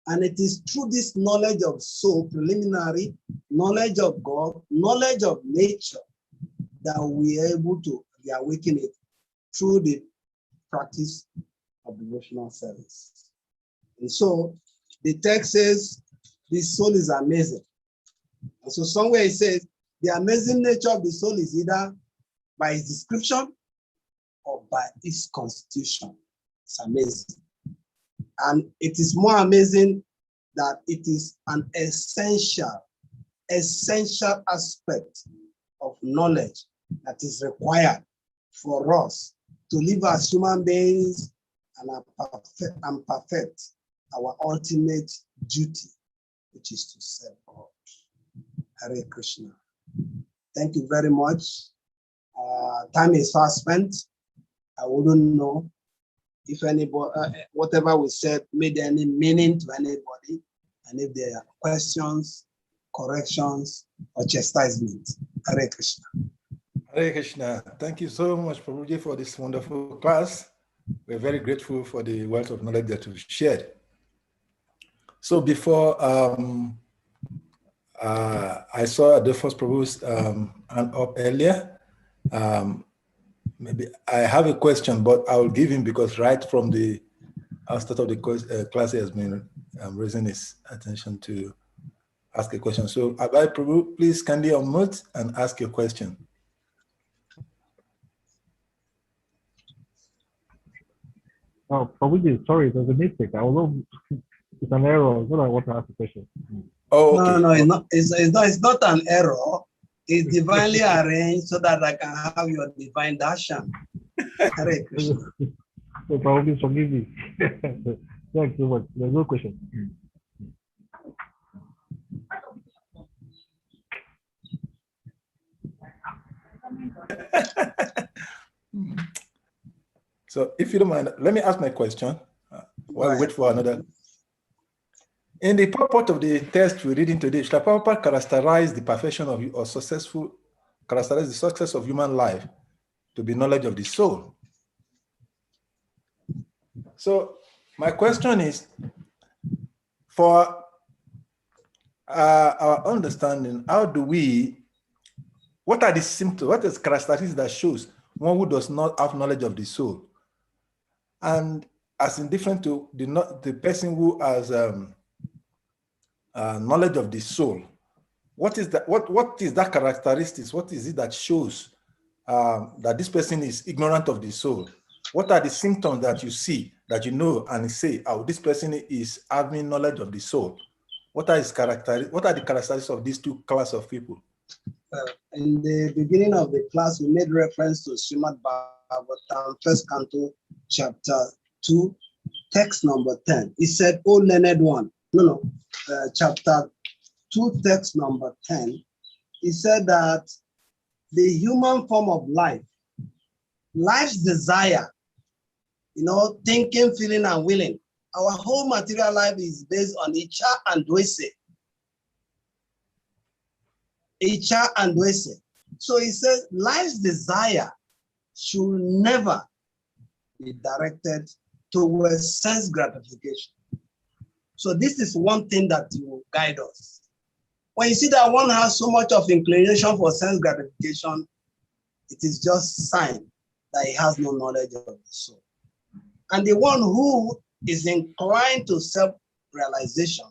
And it is through this knowledge of soul, preliminary knowledge of God, knowledge of nature, that we are able to reawaken it through the practice of devotional service. And so the text says, the soul is amazing. And so somewhere it says, the amazing nature of the soul is either by its description or by its constitution. It's amazing. And it is more amazing that it is an essential aspect of knowledge that is required for us to live as human beings and perfect our ultimate duty, which is to serve God. Hare Krishna. Thank you very much. Time is fast spent. I wouldn't know if anybody, whatever we said made any meaning to anybody, and if there are questions, corrections, or chastisement. Hare Krishna. Hare Krishna. Thank you so much, Prabhuji, for this wonderful class. We're very grateful for the wealth of knowledge that you've shared. So before I saw the first Prabhu's hand up earlier. Maybe I have a question, but I will give him because right from the start of the class, he has been raising his attention to ask a question. So Abai Prabhu, please kindly unmute and ask your question. Oh, Prabhuji, sorry, there's a mistake. I was it's an error. So I want to ask a question. Oh, okay. No, it's not an error. It's divinely arranged so that I can have your divine darshan. Hare Krishna. So probably forgive me. Thanks so much. There's no question. So if you don't mind, let me ask my question while we wait for another. In the purport of the text we're reading today, Srila Prabhupada characterized the perfection of characterize the success of human life to be knowledge of the soul. So my question is, for our understanding, what are the symptoms, what is characteristics that shows one who does not have knowledge of the soul? And as indifferent to the person who has knowledge of the soul, what is that? What is that characteristics? What is it that shows that this person is ignorant of the soul? What are the symptoms that you see, that you know, and say, "Oh, this person is having knowledge of the soul"? What are the characteristics of these two classes of people? In the beginning of the class, we made reference to Srimad Bhagavatam, first canto, chapter 2, text number 10. It said, "O learned one." Chapter 2, text number 10. It said that the human form of life's desire, thinking, feeling, and willing. Our whole material life is based on Icha and Dwese. Icha and Dwese. So he says life's desire should never be directed towards sense gratification. So this is one thing that will guide us. When you see that one has so much of inclination for sense gratification, it is just a sign that he has no knowledge of the soul. And the one who is inclined to self-realization,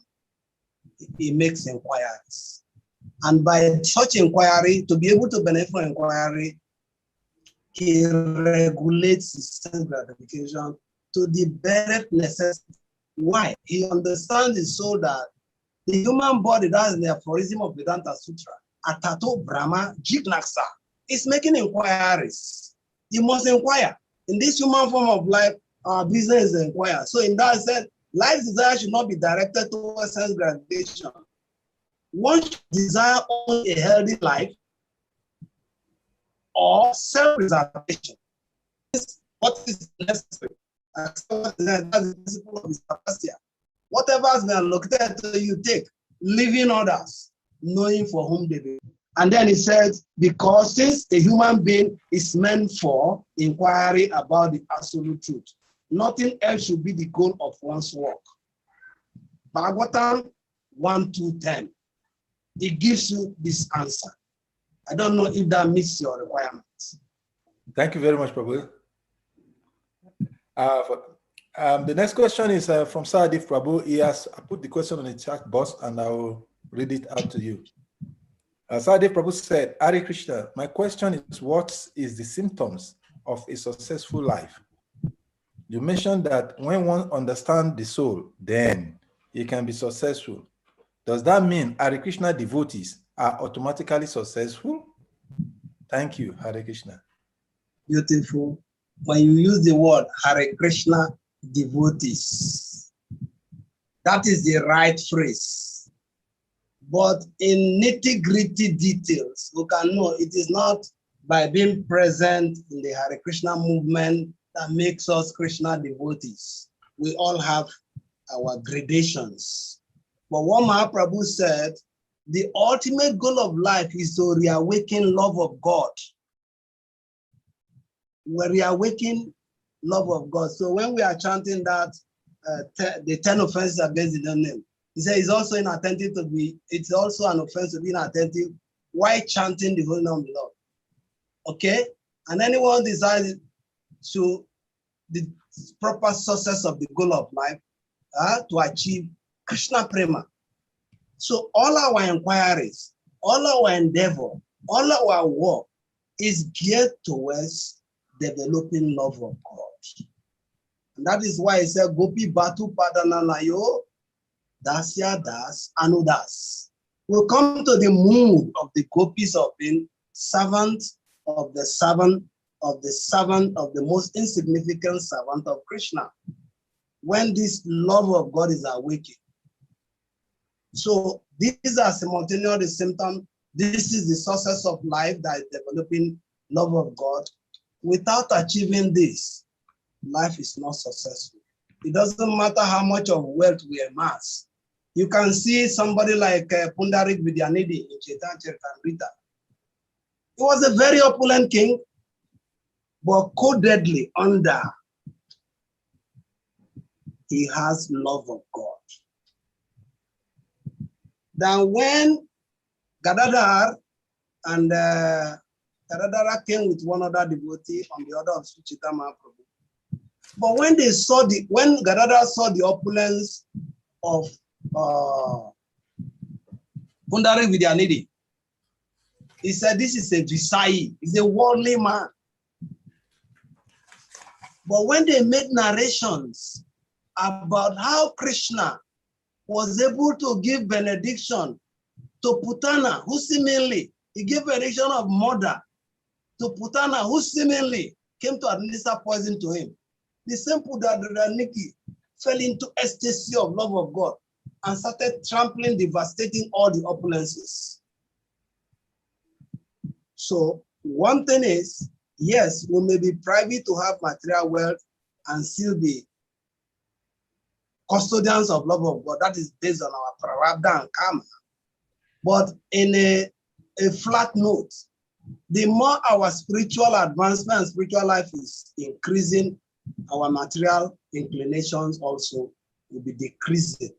he makes inquiries. And by such inquiry, to be able to benefit from inquiry, he regulates his sense gratification to the bare necessity. Why? He understands the soul that the human body, that is the aphorism of Vedanta Sutra, Atato Brahma Jignaksa, is making inquiries. You must inquire. In this human form of life, our business is inquire. So in that sense, life's desire should not be directed towards sense gratification. One should desire only a healthy life or self-preservation. What is necessary? That's the principle of Isapasya. Whatever has been allocated to you, take, leaving others, knowing for whom they belong. And then he says, because since a human being is meant for inquiry about the absolute truth, nothing else should be the goal of one's work. Bhagavatam 1:2-10. It gives you this answer. I don't know if that meets your requirements. Thank you very much, Prabhu. The next question is from Saadif Prabhu. He has put the question on the chat box and I will read it out to you. Saadif Prabhu said, Hare Krishna, my question is, what is the symptoms of a successful life? You mentioned that when one understands the soul, then he can be successful. Does that mean Hare Krishna devotees are automatically successful? Thank you, Hare Krishna. Beautiful. When you use the word Hare Krishna devotees, that is the right phrase. But in nitty-gritty details, we can know it is not by being present in the Hare Krishna movement that makes us Krishna devotees. We all have our gradations. But what Mahaprabhu said, the ultimate goal of life is to reawaken love of God. We reawaken love of God. So when we are chanting that, the 10 offenses against the name, he said it's also inattentive to be, it's also an offense to be inattentive while chanting the holy name of the Lord. Okay? And anyone decides to the proper success of the goal of life to achieve Krishna Prema. So all our inquiries, all our endeavor, all our work is geared towards developing love of God. And that is why he said, Gopi Batu Padananayo, Dasya Das, Anudas. We'll come to the mood of the gopis of being servants of the servant of the servant of the most insignificant servant of Krishna. When this love of God is awakened. So these are simultaneous the symptoms. This is the success of life that is developing love of God. Without achieving this, life is not successful. It doesn't matter how much of wealth we amass. You can see somebody like Pundarik Vidyanidhi in Chaitanya Charitamrita. He was a very opulent king, but codedly under, he has love of God. Then when Gadadhar and Gadadhara came with one other devotee on the order of Suchita Mahaprabhu. But when Gadadhar saw the opulence of Pundari Vidyanidhi, he said, this is a Visai, he's a worldly man. But when they made narrations about how Krishna was able to give benediction to Putana, who seemingly, he gave benediction of murder to Putana, who seemingly came to administer poison to him. The same Pudaraniki fell into ecstasy of love of God and started trampling, devastating all the opulences. So one thing is, yes, we may be private to have material wealth and still be custodians of love of God. That is based on our prarabdha and karma. But in a flat note, the more our spiritual advancement and spiritual life is increasing, our material inclinations also will be decreasing.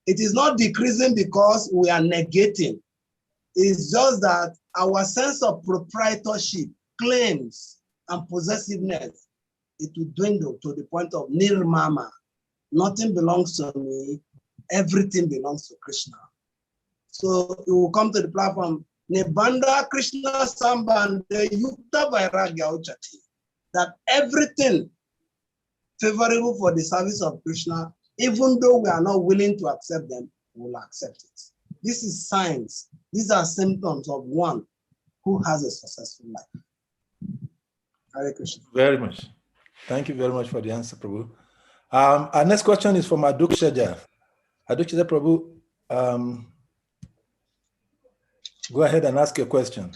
It is not decreasing because we are negating. It's just that our sense of proprietorship, claims, and possessiveness, it will dwindle to the point of nirmama. Nothing belongs to me, everything belongs to Krishna. So it will come to the platform, Nebanda Krishna Sambande Yukta Vairagya Uchati, that everything favorable for the service of Krishna, even though we are not willing to accept them, we will accept it. This is signs. These are symptoms of one who has a successful life. Hare Krishna. Very much. Thank you very much for the answer, Prabhu. Our next question is from Adukshaja. Adukshaja, Prabhu, go ahead and ask your question.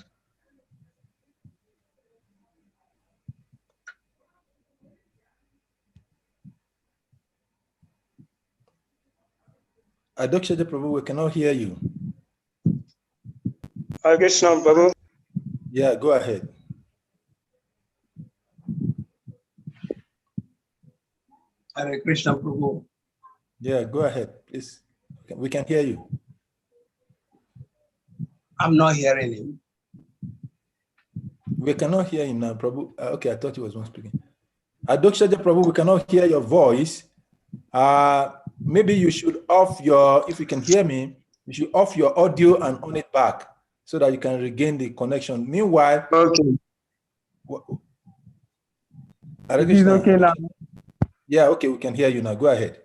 Adukshaja, Prabhu, we cannot hear you. Hare Krishna, Prabhu. Yeah, go ahead. Hare Krishna, Prabhu. Yeah, go ahead, please. We can hear you. I'm not hearing him. We cannot hear him now, Prabhu. Okay, I thought he was one speaking. Adukshaja, Prabhu, we cannot hear your voice. Maybe you should off your, if you can hear me, you should off your audio and on it back so that you can regain the connection. Meanwhile, Okay. Hare It is Krishna. okay now. Yeah, okay, we can hear you now. Go ahead.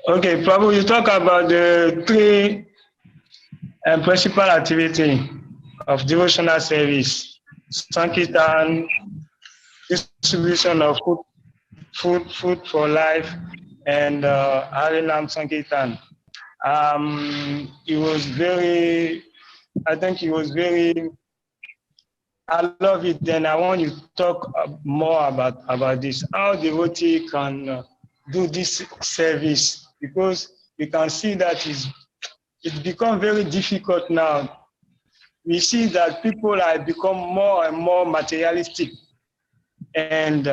Okay, Prabhu, you talk about the three principal activity of devotional service: Sankirtan, distribution of food for life, and Harinam Sankirtan. It was very, I think it was very, I love it. Then I want you to talk more about this, how devotee can do this service, because you can see that it's become very difficult now. We see that people have become more and more materialistic, and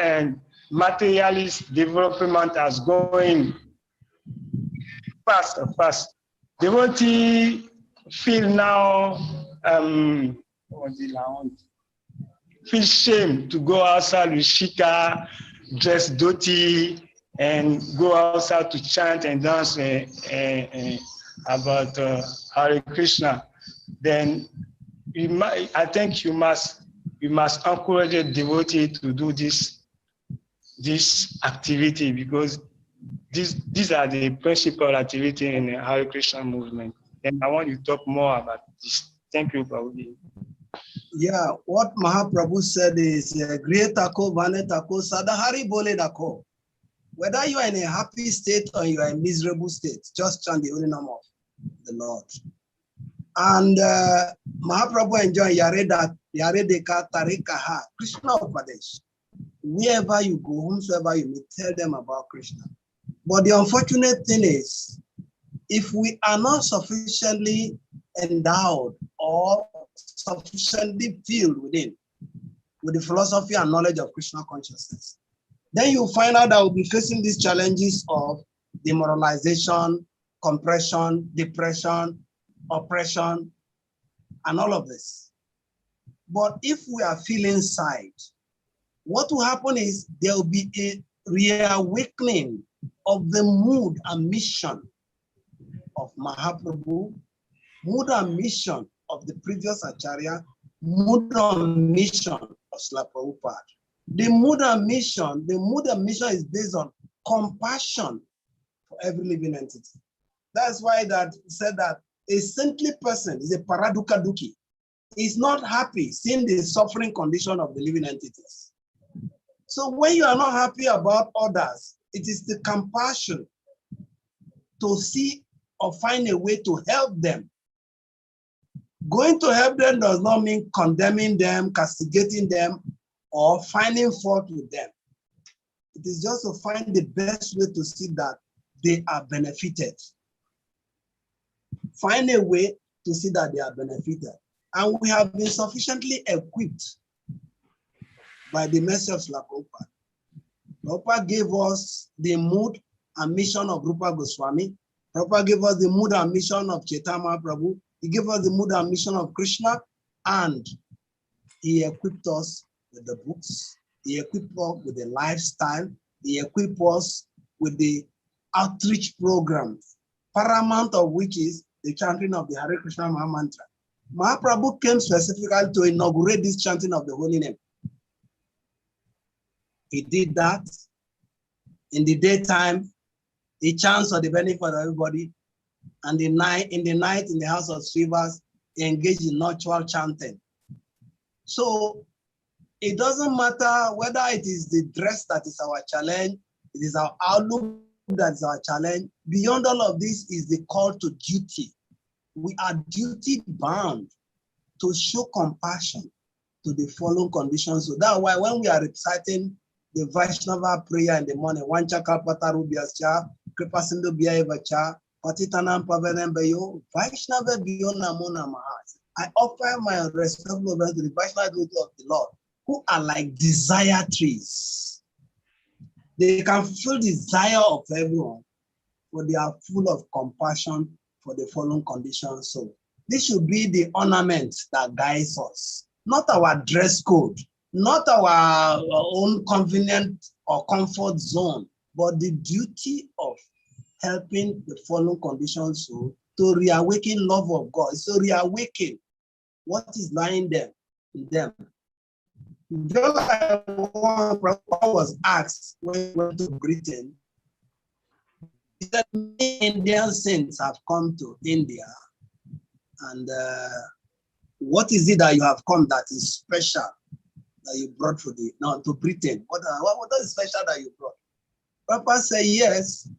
and materialist development is going fast. Devotee feel now feel shame to go outside with shika, dress dhoti, and go outside to chant and dance about Hare Krishna. Then I think you must encourage a devotee to do this activity, because these are the principal activity in the Hare Krishna movement. And I want you to talk more about this. Thank you, Prabhu. Yeah, what Mahaprabhu said is, Griye tako, vane tako, sadahari bole dako. Whether you are in a happy state or you are in a miserable state, just chant the holy name of the Lord. And Mahaprabhu enjoyed Yaredeka Tarikaha, Krishna Upadesh. Wherever you go, whomsoever you meet, tell them about Krishna. But the unfortunate thing is, if we are not sufficiently endowed or sufficiently filled within with the philosophy and knowledge of Krishna consciousness, then you find out that we'll be facing these challenges of demoralization, compression, depression, oppression, and all of this. But if we are feeling sad, what will happen is there will be a reawakening of the mood and mission of Mahaprabhu, mood and mission of the previous Acharya, mood and mission of Srila Prabhupada. The mood and mission is based on compassion for every living entity. That's why that said that a saintly person is a paraduka duki. Is not happy seeing the suffering condition of the living entities. So when you are not happy about others, it is the compassion to see or find a way to help them. Going to help them does not mean condemning them, castigating them, or finding fault with them. It is just to find the best way to see that they are benefited. Find a way to see that they are benefited. And we have been sufficiently equipped by the mercy of Srila Prabhupada. Prabhupada gave us the mood and mission of Rupa Goswami. Prabhupada gave us the mood and mission of Chaitanya Mahaprabhu. He gave us the mood and mission of Krishna, and he equipped us with the books. He equipped us with the lifestyle. He equipped us with the outreach programs, paramount of which is the chanting of the Hare Krishna Maha Mantra. Mahaprabhu came specifically to inaugurate this chanting of the holy name. He did that. In the daytime, he chants for the benefit of everybody. And in the night, in the house of Srivas, he engaged in nocturnal chanting. So it doesn't matter whether it is the dress that is our challenge, it is our outlook that is our challenge. Beyond all of this is the call to duty. We are duty bound to show compassion to the following conditions. So that's why when we are reciting the Vaishnava prayer in the morning, Vancha Kalpata Rubyascha, Kripa Sindhu Bhyayevacha, Patitanam Pavanam Bayo, Vaishnava Biyo Namo Namaha. I offer my respectful obedience to the Vaishnava devotee of the Lord, who are like desire trees. They can fulfill the desire of everyone, but they are full of compassion for the following conditions. So this should be the ornament that guides us, not our dress code, not our own convenient or comfort zone, but the duty of helping the following conditions to reawaken love of God. So reawaken what is lying there in them. Just like one was asked when he went to Britain, he said, many Indian saints have come to India, and what is it that you have come that is special that you brought to Britain? What is special that you brought? Papa said, yes,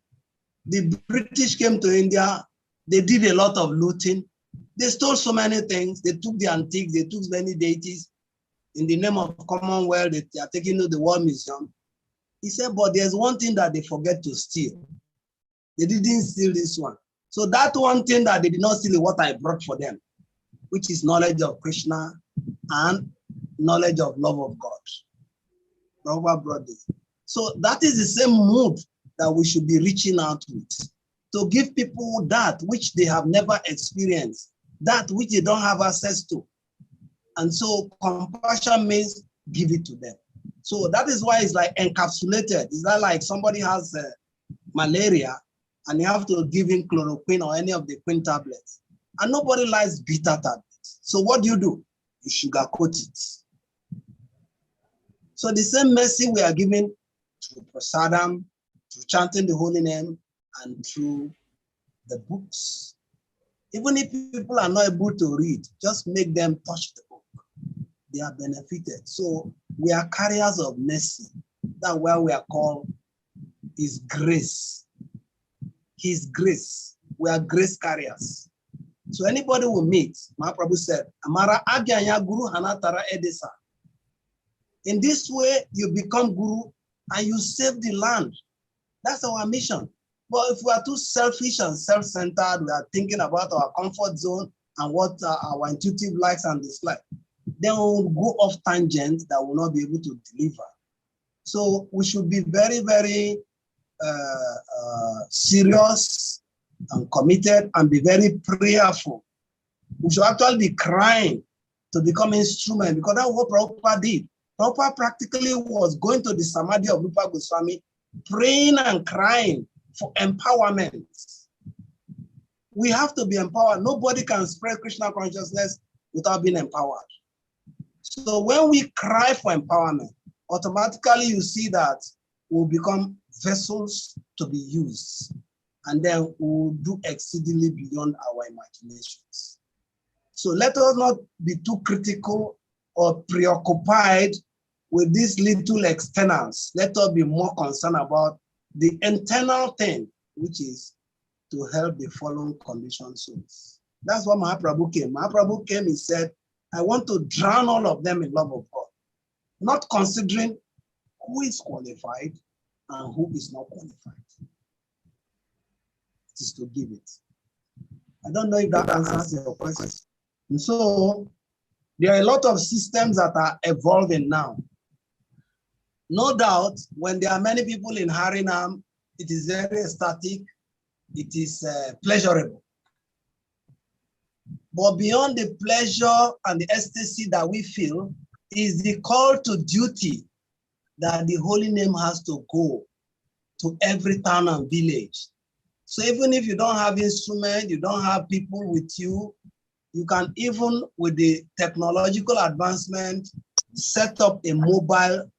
the British came to India, they did a lot of looting, they stole so many things, they took the antiques, they took many deities. In the name of Commonwealth, they are taking to the War Museum. He said, but there's one thing that they forget to steal. They didn't steal this one. So that one thing that they did not steal is what I brought for them, which is knowledge of Krishna and knowledge of love of God. Prabhupada brought this. So that is the same mood that we should be reaching out with, to give people that which they have never experienced, that which they don't have access to. And so compassion means give it to them. So that is why it's like encapsulated. It's not like somebody has malaria and you have to give him chloroquine or any of the queen tablets. And nobody likes bitter tablets. So what do? You sugarcoat it. So the same mercy we are giving through prasadam, through chanting the holy name, and through the books. Even if people are not able to read, just make them touch the book. They are benefited. So we are carriers of mercy. That's why we are called His grace. His grace. We are grace carriers. So anybody will meet, Mahaprabhu said, Amara Agyanya Guru Hanatara Edesa. In this way, you become Guru and you save the land. That's our mission. But if we are too selfish and self-centered, we are thinking about our comfort zone and what our intuitive likes and dislikes, then we will go off tangent that will not be able to deliver. So we should be very, very serious and committed and be very prayerful. We should actually be crying to become instrument, because that's what Prabhupada did. Prabhupada practically was going to the Samadhi of Rupa Goswami, praying and crying for empowerment. We have to be empowered. Nobody can spread Krishna consciousness without being empowered. So when we cry for empowerment, automatically you see that we'll become vessels to be used, and then we'll do exceedingly beyond our imaginations. So let us not be too critical or preoccupied with these little externals. Let us be more concerned about the internal thing, which is to help the fallen conditioned souls. That's what Mahaprabhu came. Mahaprabhu came, he said, I want to drown all of them in love of God, not considering who is qualified and who is not qualified. It is to give it. I don't know if that answers your question. And so there are a lot of systems that are evolving now. No doubt, when there are many people in Harinam, it is very static, it is pleasurable. But beyond the pleasure and the ecstasy that we feel is the call to duty that the holy name has to go to every town and village. So even if you don't have instrument, you don't have people with you, you can even, with the technological advancement, set up a mobile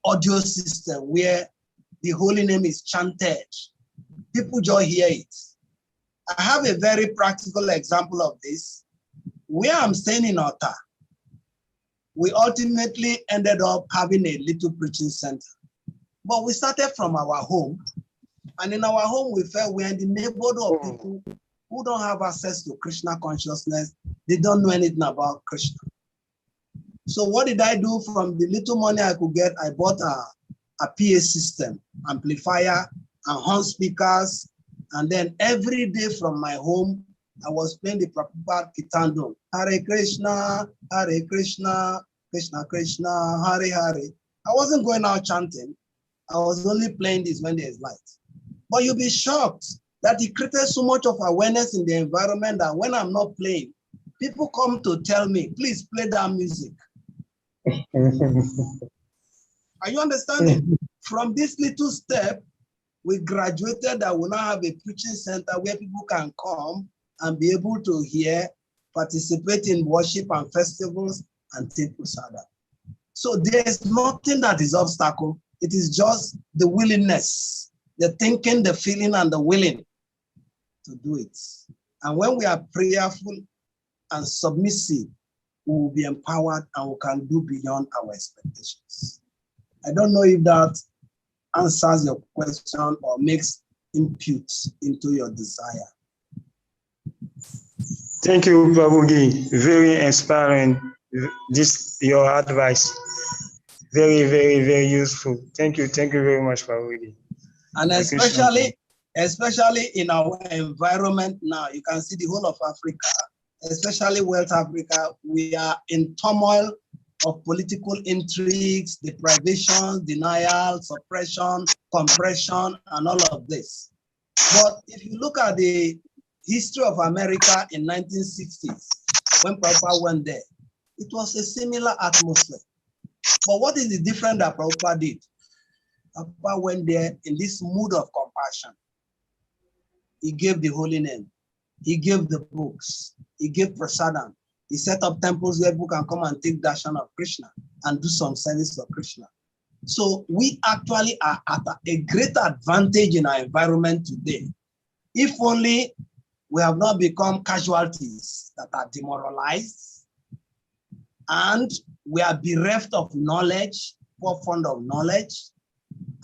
audio system where the holy name is chanted. People just hear it. I have a very practical example of this. Where I'm staying in Ota, we ultimately ended up having a little preaching center. But we started from our home, and in our home we felt we're in the neighborhood of people who don't have access to Krishna consciousness. They don't know anything about Krishna. So what did I do? From the little money I could get, I bought a PA system, amplifier, and horn speakers. And then every day from my home, I was playing the Prabhupada Kitandum. Hare Krishna, Krishna Krishna, Hare Hare. I wasn't going out chanting. I was only playing this when there's light. But you'll be shocked that it created so much of awareness in the environment that when I'm not playing, people come to tell me, please play that music. Are you understanding? From this little step, we graduated that we now have a preaching center where people can come and be able to hear, participate in worship and festivals, and take prasada. So there's nothing that is obstacle. It is just the willingness, the thinking, the feeling, and the willing to do it. And when we are prayerful and submissive, we will be empowered and we can do beyond our expectations. I don't know if that answers your question or makes input into your desire. Thank you, Prabhuji. Very inspiring. Your advice. Very, very, very useful. Thank you. Thank you very much, Prabhuji. And especially in our environment now, you can see the whole of Africa, especially West Africa, we are in turmoil of political intrigues, deprivation, denial, suppression, compression, and all of this. But if you look at the history of America in 1960s, when Prabhupada went there, it was a similar atmosphere. But what is the difference that Prabhupada did? Prabhupada went there in this mood of compassion. He gave the holy name. He gave the books. He gave prasadam. He set up temples where people can come and take darshan of Krishna and do some service for Krishna. So we actually are at a great advantage in our environment today. If only we have not become casualties that are demoralized and we are bereft of knowledge, poor fund of knowledge,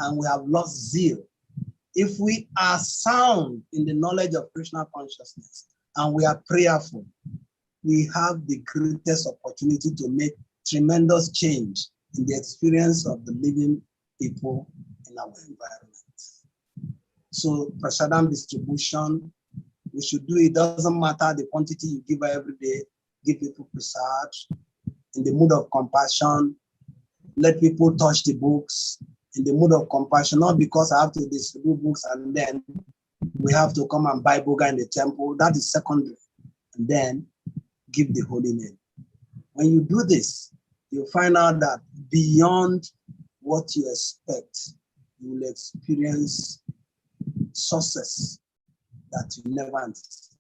and we have lost zeal. If we are sound in the knowledge of Krishna consciousness and we are prayerful, we have the greatest opportunity to make tremendous change in the experience of the living people in our environment. So prasadam distribution, we should do it. Doesn't matter the quantity you give every day. Give people prasad in the mood of compassion. Let people touch the books in the mood of compassion, not because I have to distribute books and then we have to come and buy boga in the temple. That is secondary. And then give the holy name. When you do this, you find out that beyond what you expect, you will experience success that you never anticipated.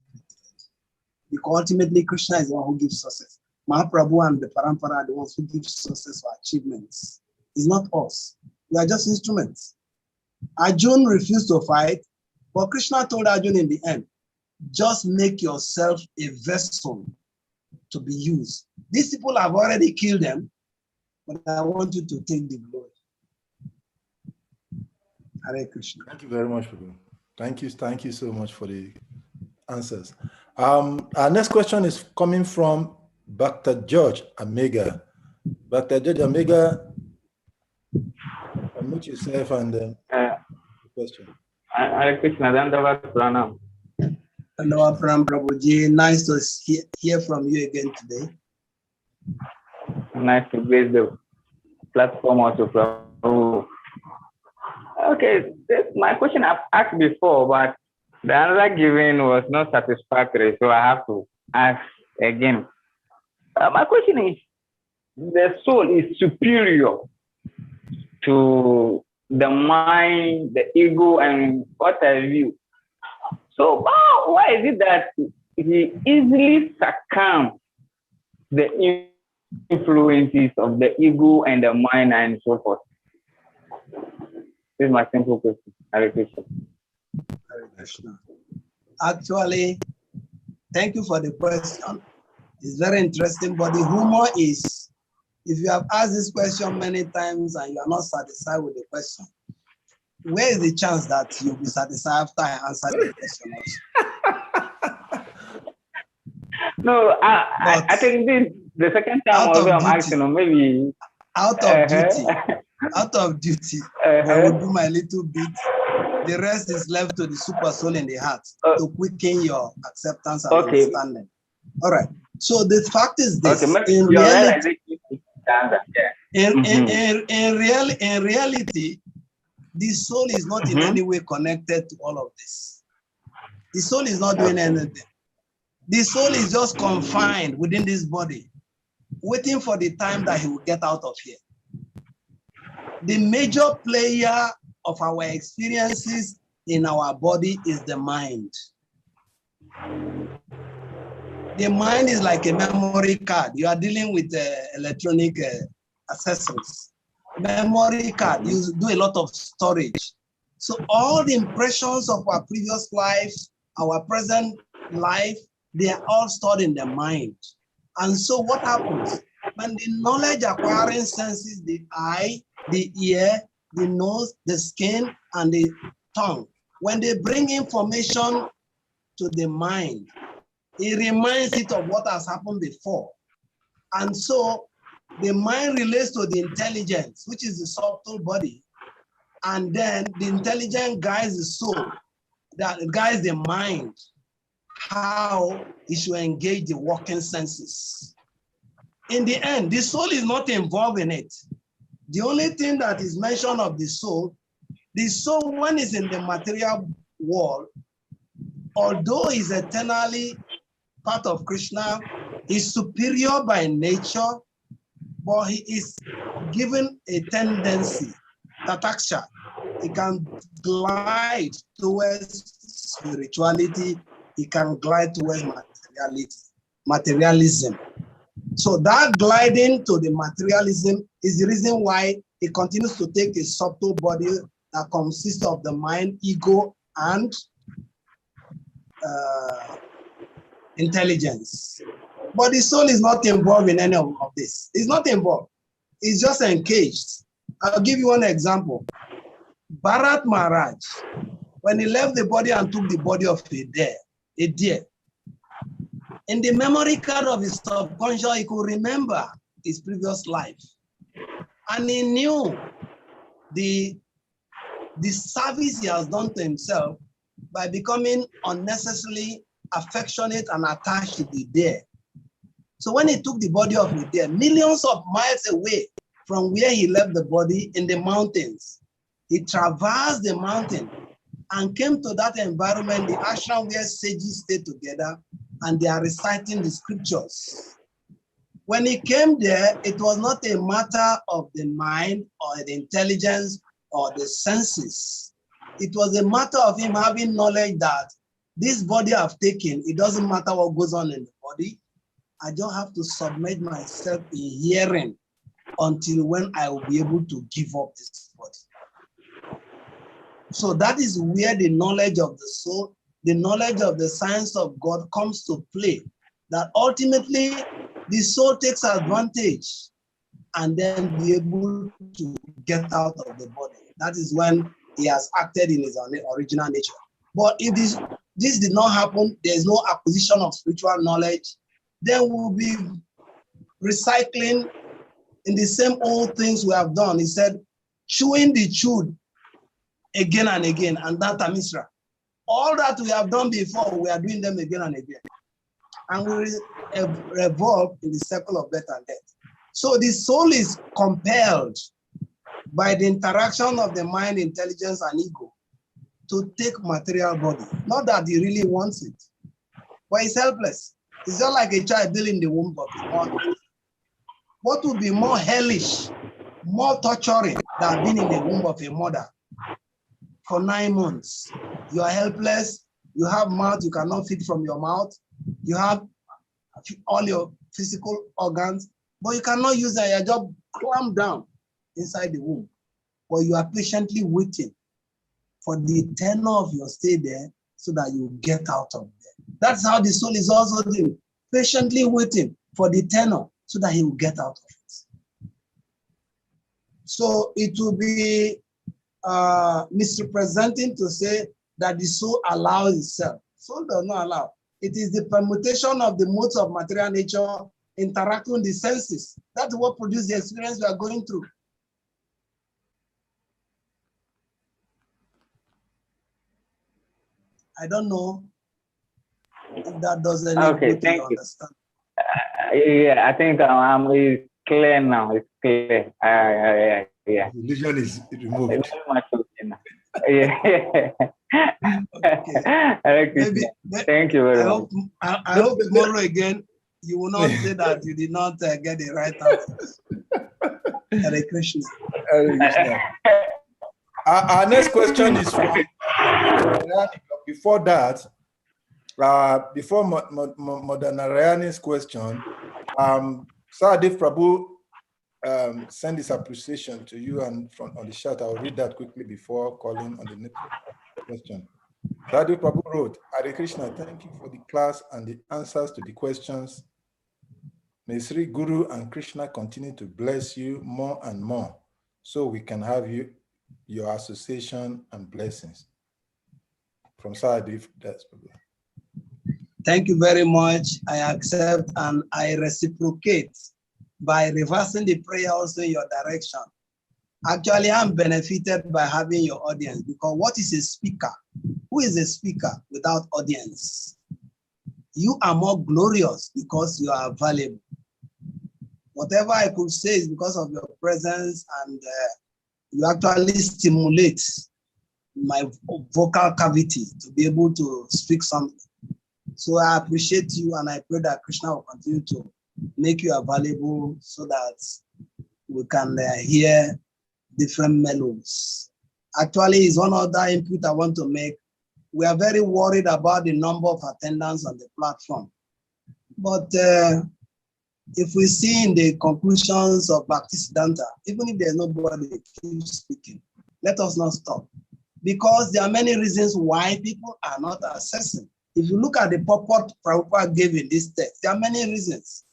Because ultimately, Krishna is the one who gives success. Mahaprabhu and the Parampara are the ones who give success or achievements. It's not us. We are just instruments. Arjun refused to fight, but Krishna told Arjun in the end, just make yourself a vessel to be used. These people have already killed them, but I want you to take the glory. Hare Krishna. Thank you very much, Prabhu. Thank you so much for the answers. Our next question is coming from Dr. George Amega. Dr. George Amega, unmute yourself and question. Hare Krishna, Dandavat Pranam. Hello, Prabhuji. Nice to hear from you again today. Nice to grace the platform also, Prabhu. Okay, my question I've asked before, but the answer given was not satisfactory, so I have to ask again. My question is, the soul is superior to the mind, the ego, and what have you. So why is it that he easily succumbs the influences of the ego and the mind and so forth? This is my simple question. Hare Krishna. Actually, thank you for the question. It's very interesting, but the humor is, if you have asked this question many times and you are not satisfied with the question, where is the chance that you'll be satisfied after I answer the question also? No, I think this the second time also I'm asking, or maybe out of duty. Out of duty, I will do my little bit. The rest is left to the super soul in the heart to quicken your acceptance and understanding. All right. So the fact is this: in reality, the soul is not in any way connected to all of this. The soul is not doing anything. The soul is just confined within this body, waiting for the time that he will get out of here. The major player of our experiences in our body is the mind. The mind is like a memory card. You are dealing with electronic accessories. Memory card, you do a lot of storage. So all the impressions of our previous lives, our present life, they are all stored in the mind. And so what happens? When the knowledge acquiring senses, the eye, the ear, the nose, the skin, and the tongue, when they bring information to the mind, it reminds it of what has happened before. And so the mind relates to the intelligence, which is the subtle body. And then the intelligence guides the soul, that guides the mind, how it should engage the working senses. In the end, the soul is not involved in it. The only thing that is mentioned of the soul, when it's in the material world, although is eternally part of Krishna, is superior by nature, but he is given a tendency, tataksha. He can glide towards spirituality, he can glide towards materialism. So that gliding to the materialism is the reason why it continues to take a subtle body that consists of the mind, ego, and intelligence. But the soul is not involved in any of this. It's not involved. It's just encaged. I'll give you one example. Bharat Maharaj, when he left the body and took the body of a deer, in the memory card of his subconscious, he could remember his previous life. And he knew the service he has done to himself by becoming unnecessarily affectionate and attached to the deer. So when he took the body of the deer, millions of miles away from where he left the body in the mountains, he traversed the mountain and came to that environment, the ashram where sages stay together and they are reciting the scriptures. When he came there, it was not a matter of the mind or the intelligence or the senses. It was a matter of him having knowledge that this body I've taken, it doesn't matter what goes on in the body. I just have to submit myself in hearing until when I will be able to give up this body. So that is where the knowledge of the soul, the knowledge of the science of God comes to play. That ultimately the soul takes advantage and then be able to get out of the body. That is when he has acted in his original nature. But if this did not happen, there is no acquisition of spiritual knowledge, then we'll be recycling in the same old things we have done. He said, chewing the chewed again and again, and that Misra. All that we have done before, we are doing them again and again. And we revolve in the circle of birth and death. So the soul is compelled by the interaction of the mind, intelligence, and ego to take material body. Not that he really wants it, but he's helpless. It's just like a child still in the womb of his mother. What would be more hellish, more torturing than being in the womb of a mother for 9 months? You are helpless. You have mouth, you cannot feed from your mouth. You have all your physical organs, but you cannot use them. You're just clamped down inside the womb. But you are patiently waiting for the tenor of your stay there so that you get out of there. That's how the soul is also doing, patiently waiting for the tenor so that he will get out of it. So it will be misrepresenting to say that the soul allows itself. Soul does not allow. It is the permutation of the modes of material nature interacting with the senses. That's what produces the experience we are going through. I don't know if that does anything. Okay, thank you. Yeah, I think it's clear now. It's clear. Yeah. Religion is removed. Yeah. Okay. Thank you very much. I hope tomorrow again you will not say that you did not get the right answer. Hare Krishna. Our next question is from before that. Before Madanarayani's question, Sahadev Prabhu send his appreciation to you and on the chat. I'll read that quickly before calling on the next question. Sahadev Prabhu wrote, Hare Krishna, thank you for the class and the answers to the questions. May Sri Guru and Krishna continue to bless you more and more so we can have your association and blessings. From Sahadev, that's Prabhu. Thank you very much. I accept and I reciprocate by reversing the prayer also in your direction. Actually, I'm benefited by having your audience because what is a speaker? Who is a speaker without audience? You are more glorious because you are valuable. Whatever I could say is because of your presence, and you actually stimulate my vocal cavity to be able to speak something. So I appreciate you, and I pray that Krishna will continue to make you available so that we can hear different melodies. Actually, is one other input I want to make. We are very worried about the number of attendants on the platform. But if we see in the conclusions of Bhaktisiddhanta, even if there's nobody, keep speaking. Let us not stop. Because there are many reasons why people are not accessing. If you look at the purport Prabhupada gave in this text, there are many reasons.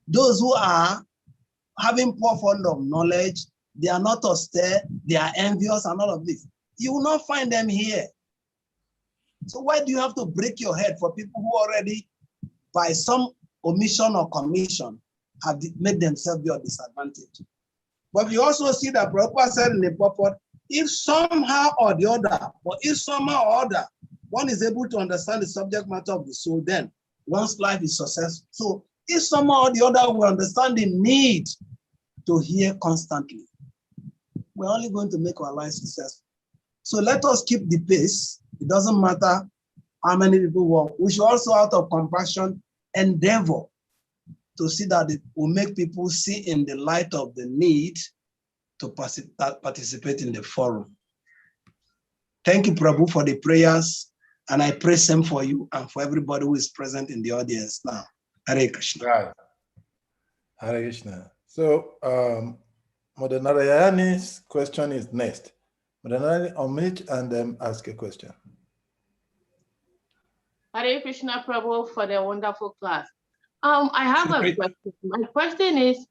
Those who are having poor fund of knowledge, they are not austere, they are envious and all of this. You will not find them here. So why do you have to break your head for people who already, by some omission or commission, have made themselves your disadvantage? But you also see that Prabhupada said in the purport, if somehow or the other, but if somehow or other, one is able to understand the subject matter of the soul, then one's life is successful. So if somehow or the other we understand the need to hear constantly, we're only going to make our life successful. So let us keep the pace. It doesn't matter how many people work. We should also, out of compassion, endeavor to see that it will make people see in the light of the need to participate in the forum. Thank you, Prabhu, for the prayers. And I pray same for you and for everybody who is present in the audience now. Hare Krishna. Right. Hare Krishna. So, Mother Narayani's question is next. Mother Narayani, unmute and then ask a question. Hare Krishna, Prabhu, for the wonderful class. I have a question. My question is,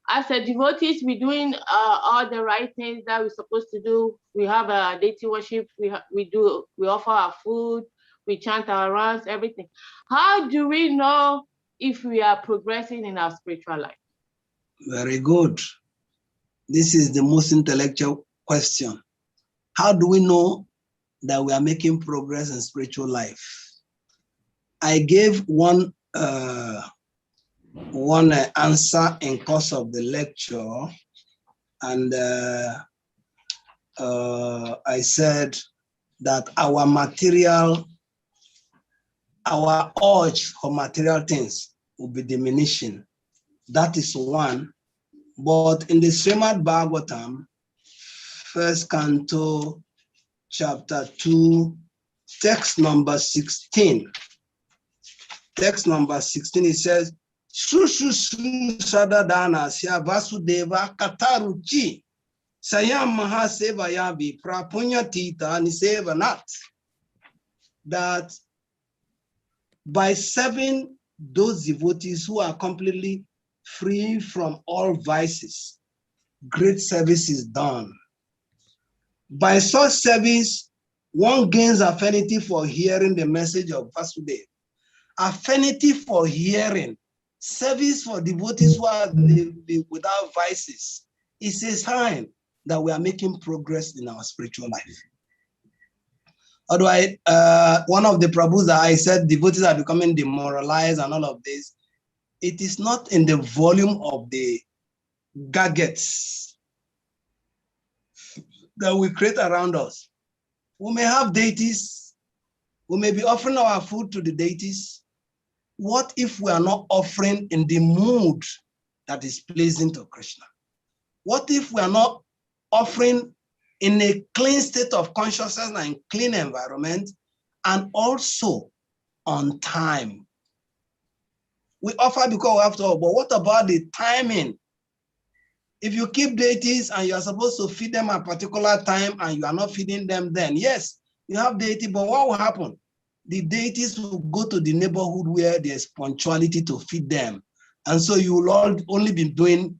as a devotees, we're doing all the right things that we're supposed to do. We have a deity worship. We offer our food. We chant our rounds, everything. How do we know if we are progressing in our spiritual life? Very good. This is the most intellectual question. How do we know that we are making progress in spiritual life? I gave one answer in course of the lecture, and I said that our urge for material things will be diminishing. That is one. But in the Srimad Bhagavatam, first canto, chapter 2, text number 16. Text number 16, it says, Shushu Sadadana Sya Vasudeva Kataruchi Sayam Mahaseva Yavi Prapunya Tita Niseva Nat. That by serving those devotees who are completely free from all vices, great service is done. By such service, one gains affinity for hearing the message of Vasudeva. Affinity for hearing, service for devotees who are without vices is a sign that we are making progress in our spiritual life. Otherwise, one of the Prabhus that I said devotees are becoming demoralized and all of this, it is not in the volume of the gadgets that we create around us. We may have deities, we may be offering our food to the deities. What if we are not offering in the mood that is pleasing to Krishna? What if we are not offering in a clean state of consciousness and clean environment, and also on time? We offer because we have to, but what about the timing? If you keep deities and you are supposed to feed them at a particular time and you are not feeding them then, yes, you have deity, but what will happen? The deities will go to the neighborhood where there's punctuality to feed them. And so you will only be doing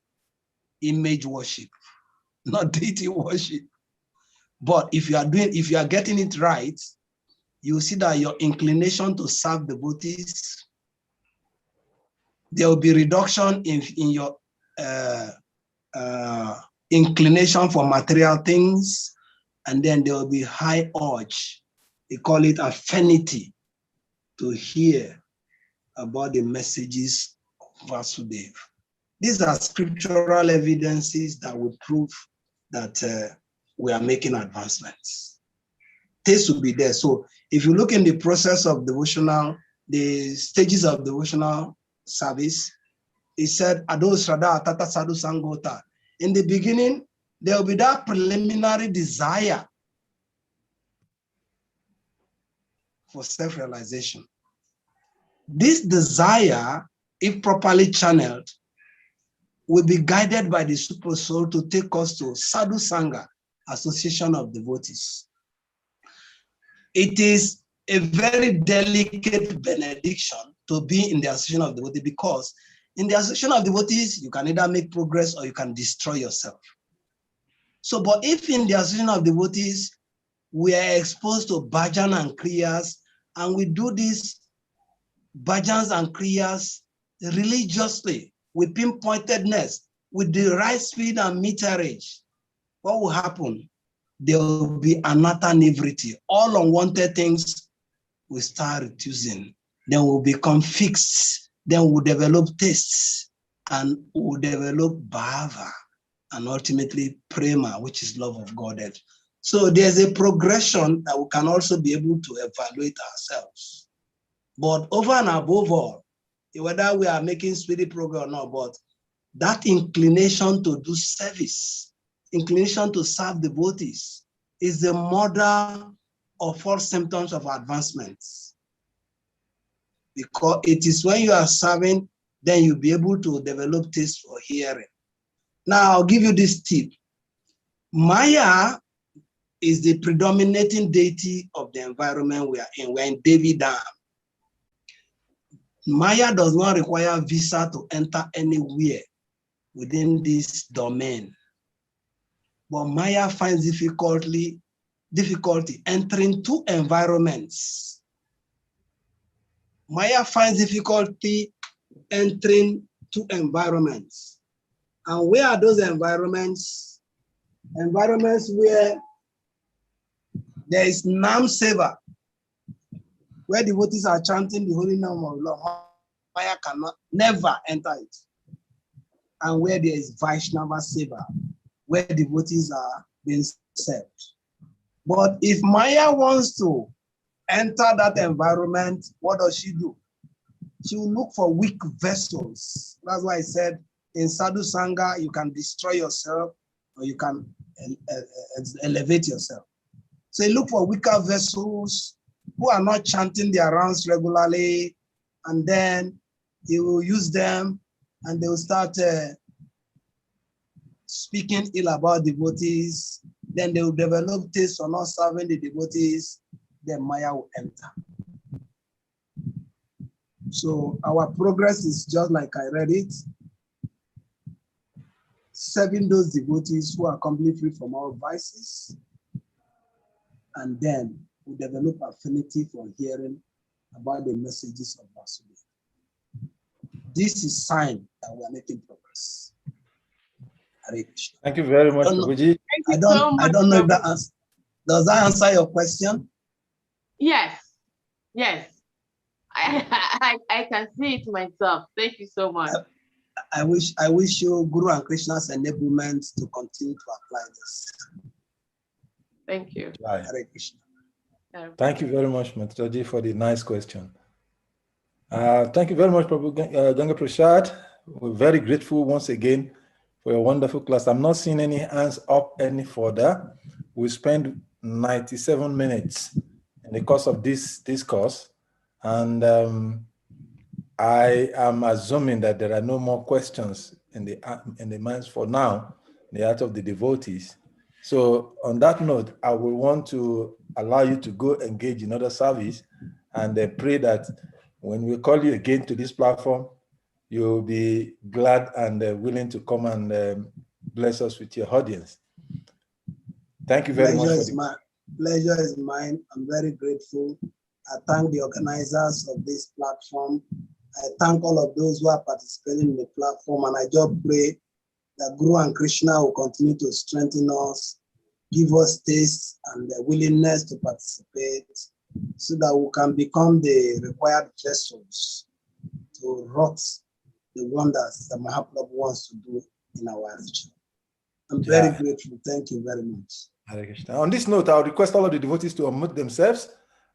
image worship, not deity worship. But if you are getting it right, you see that your inclination to serve devotees, there will be reduction in your inclination for material things, and then there will be high urge. They call it affinity to hear about the messages of Vasudeva. These are scriptural evidences that will prove that we are making advancements. This will be there. So if you look in the process of devotional, the stages of devotional service, it said, Ado Srada Tata Sadhu Sangota. In the beginning, there will be that preliminary desire for self-realization. This desire, if properly channeled, will be guided by the Super Soul to take us to Sadhu Sangha, Association of Devotees. It is a very delicate benediction to be in the Association of Devotees, because in the Association of Devotees, you can either make progress or you can destroy yourself. So, but if in the Association of Devotees, we are exposed to bhajan and kriyas, and we do these bhajans and kriyas religiously, with pinpointedness, with the right speed and meterage, what will happen? There will be another nivriti. All unwanted things will start reducing. Then we'll become fixed. Then we'll develop tastes, and we'll develop bhava, and ultimately prema, which is love of Godhead. So there's a progression that we can also be able to evaluate ourselves. But over and above all, whether we are making speedy progress or not, but that inclination to do service, inclination to serve devotees is the mother of all symptoms of advancement. Because it is when you are serving, then you'll be able to develop taste for hearing. Now, I'll give you this tip. Maya is the predominating deity of the environment we are in. We're in Devi Dam. Maya does not require visa to enter anywhere within this domain. But Maya finds difficulty entering two environments. Maya finds difficulty entering two environments. And where are those environments? Environments where there is Nam Seva, where devotees are chanting the holy name of Lord. Maya cannot never enter it. And where there is Vaishnava Seva, where devotees are being served. But if Maya wants to enter that environment, what does she do? She will look for weak vessels. That's why I said in Sadhu Sangha, you can destroy yourself or you can elevate yourself. So you look for weaker vessels who are not chanting their rounds regularly, and then you will use them and they will start speaking ill about devotees. Then they will develop taste for not serving the devotees. Then Maya will enter. So our progress is just like I read it. Serving those devotees who are completely free from all vices. And then we develop affinity for hearing about the messages of Vasudeva. This is sign that we are making progress. Thank you very much, Prabhuji. I don't know if that answers. Does that answer your question? Yes. Yes. I can see it myself. Thank you so much. I wish you Guru and Krishna's enablement to continue to apply this. Thank you. Right. Hare Krishna. Thank you very much, Mataji, for the nice question. Thank you very much, Prabhu Ganga Prasad. We're very grateful once again for your wonderful class. I'm not seeing any hands up any further. We spent 97 minutes in the course of this course, and I am assuming that there are no more questions in the minds for now, in the heart of the devotees. So on that note, I will want to allow you to go engage in other service, and pray that when we call you again to this platform, you'll be glad and willing to come and bless us with your audience. Thank you very much. Pleasure is mine. I'm very grateful. I thank the organizers of this platform. I thank all of those who are participating in the platform, and I just pray that Guru and Krishna will continue to strengthen us, give us taste and the willingness to participate so that we can become the required vessels to wrought the wonders that Mahaprabhu wants to do in our future. I'm very grateful. Thank you very much. On this note, I'll request all of the devotees to unmute themselves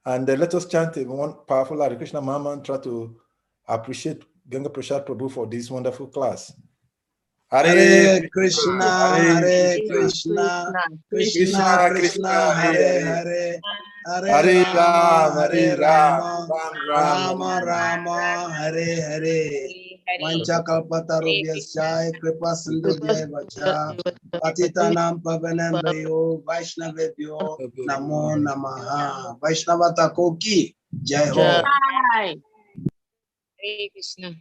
and let us chant one powerful Hare Krishna Maha Mantra to appreciate Ganga Prasad Prabhu for this wonderful class. Hare Krishna, Hare Krishna, Krishna Krishna, Hare Hare, Hare Rama, Rama Rama, Hare Hare. Vanchakalpatarubhyasya kripa sindhubhya vacha patitanam pavanambhyo Vaishnavebhyo namo namaha. Vaishnava Thakur ki jai ho. Hare Krishna.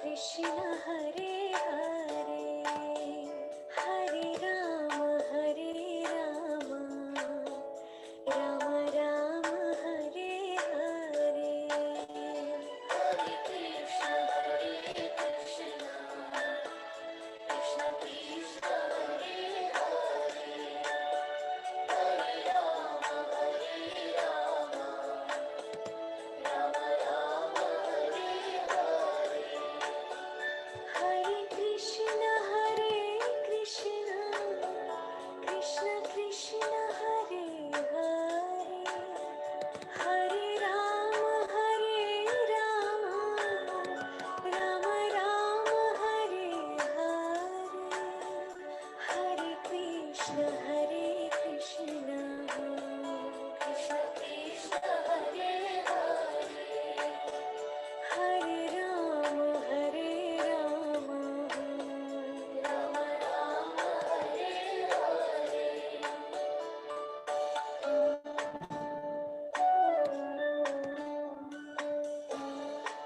Krishna Hare Hare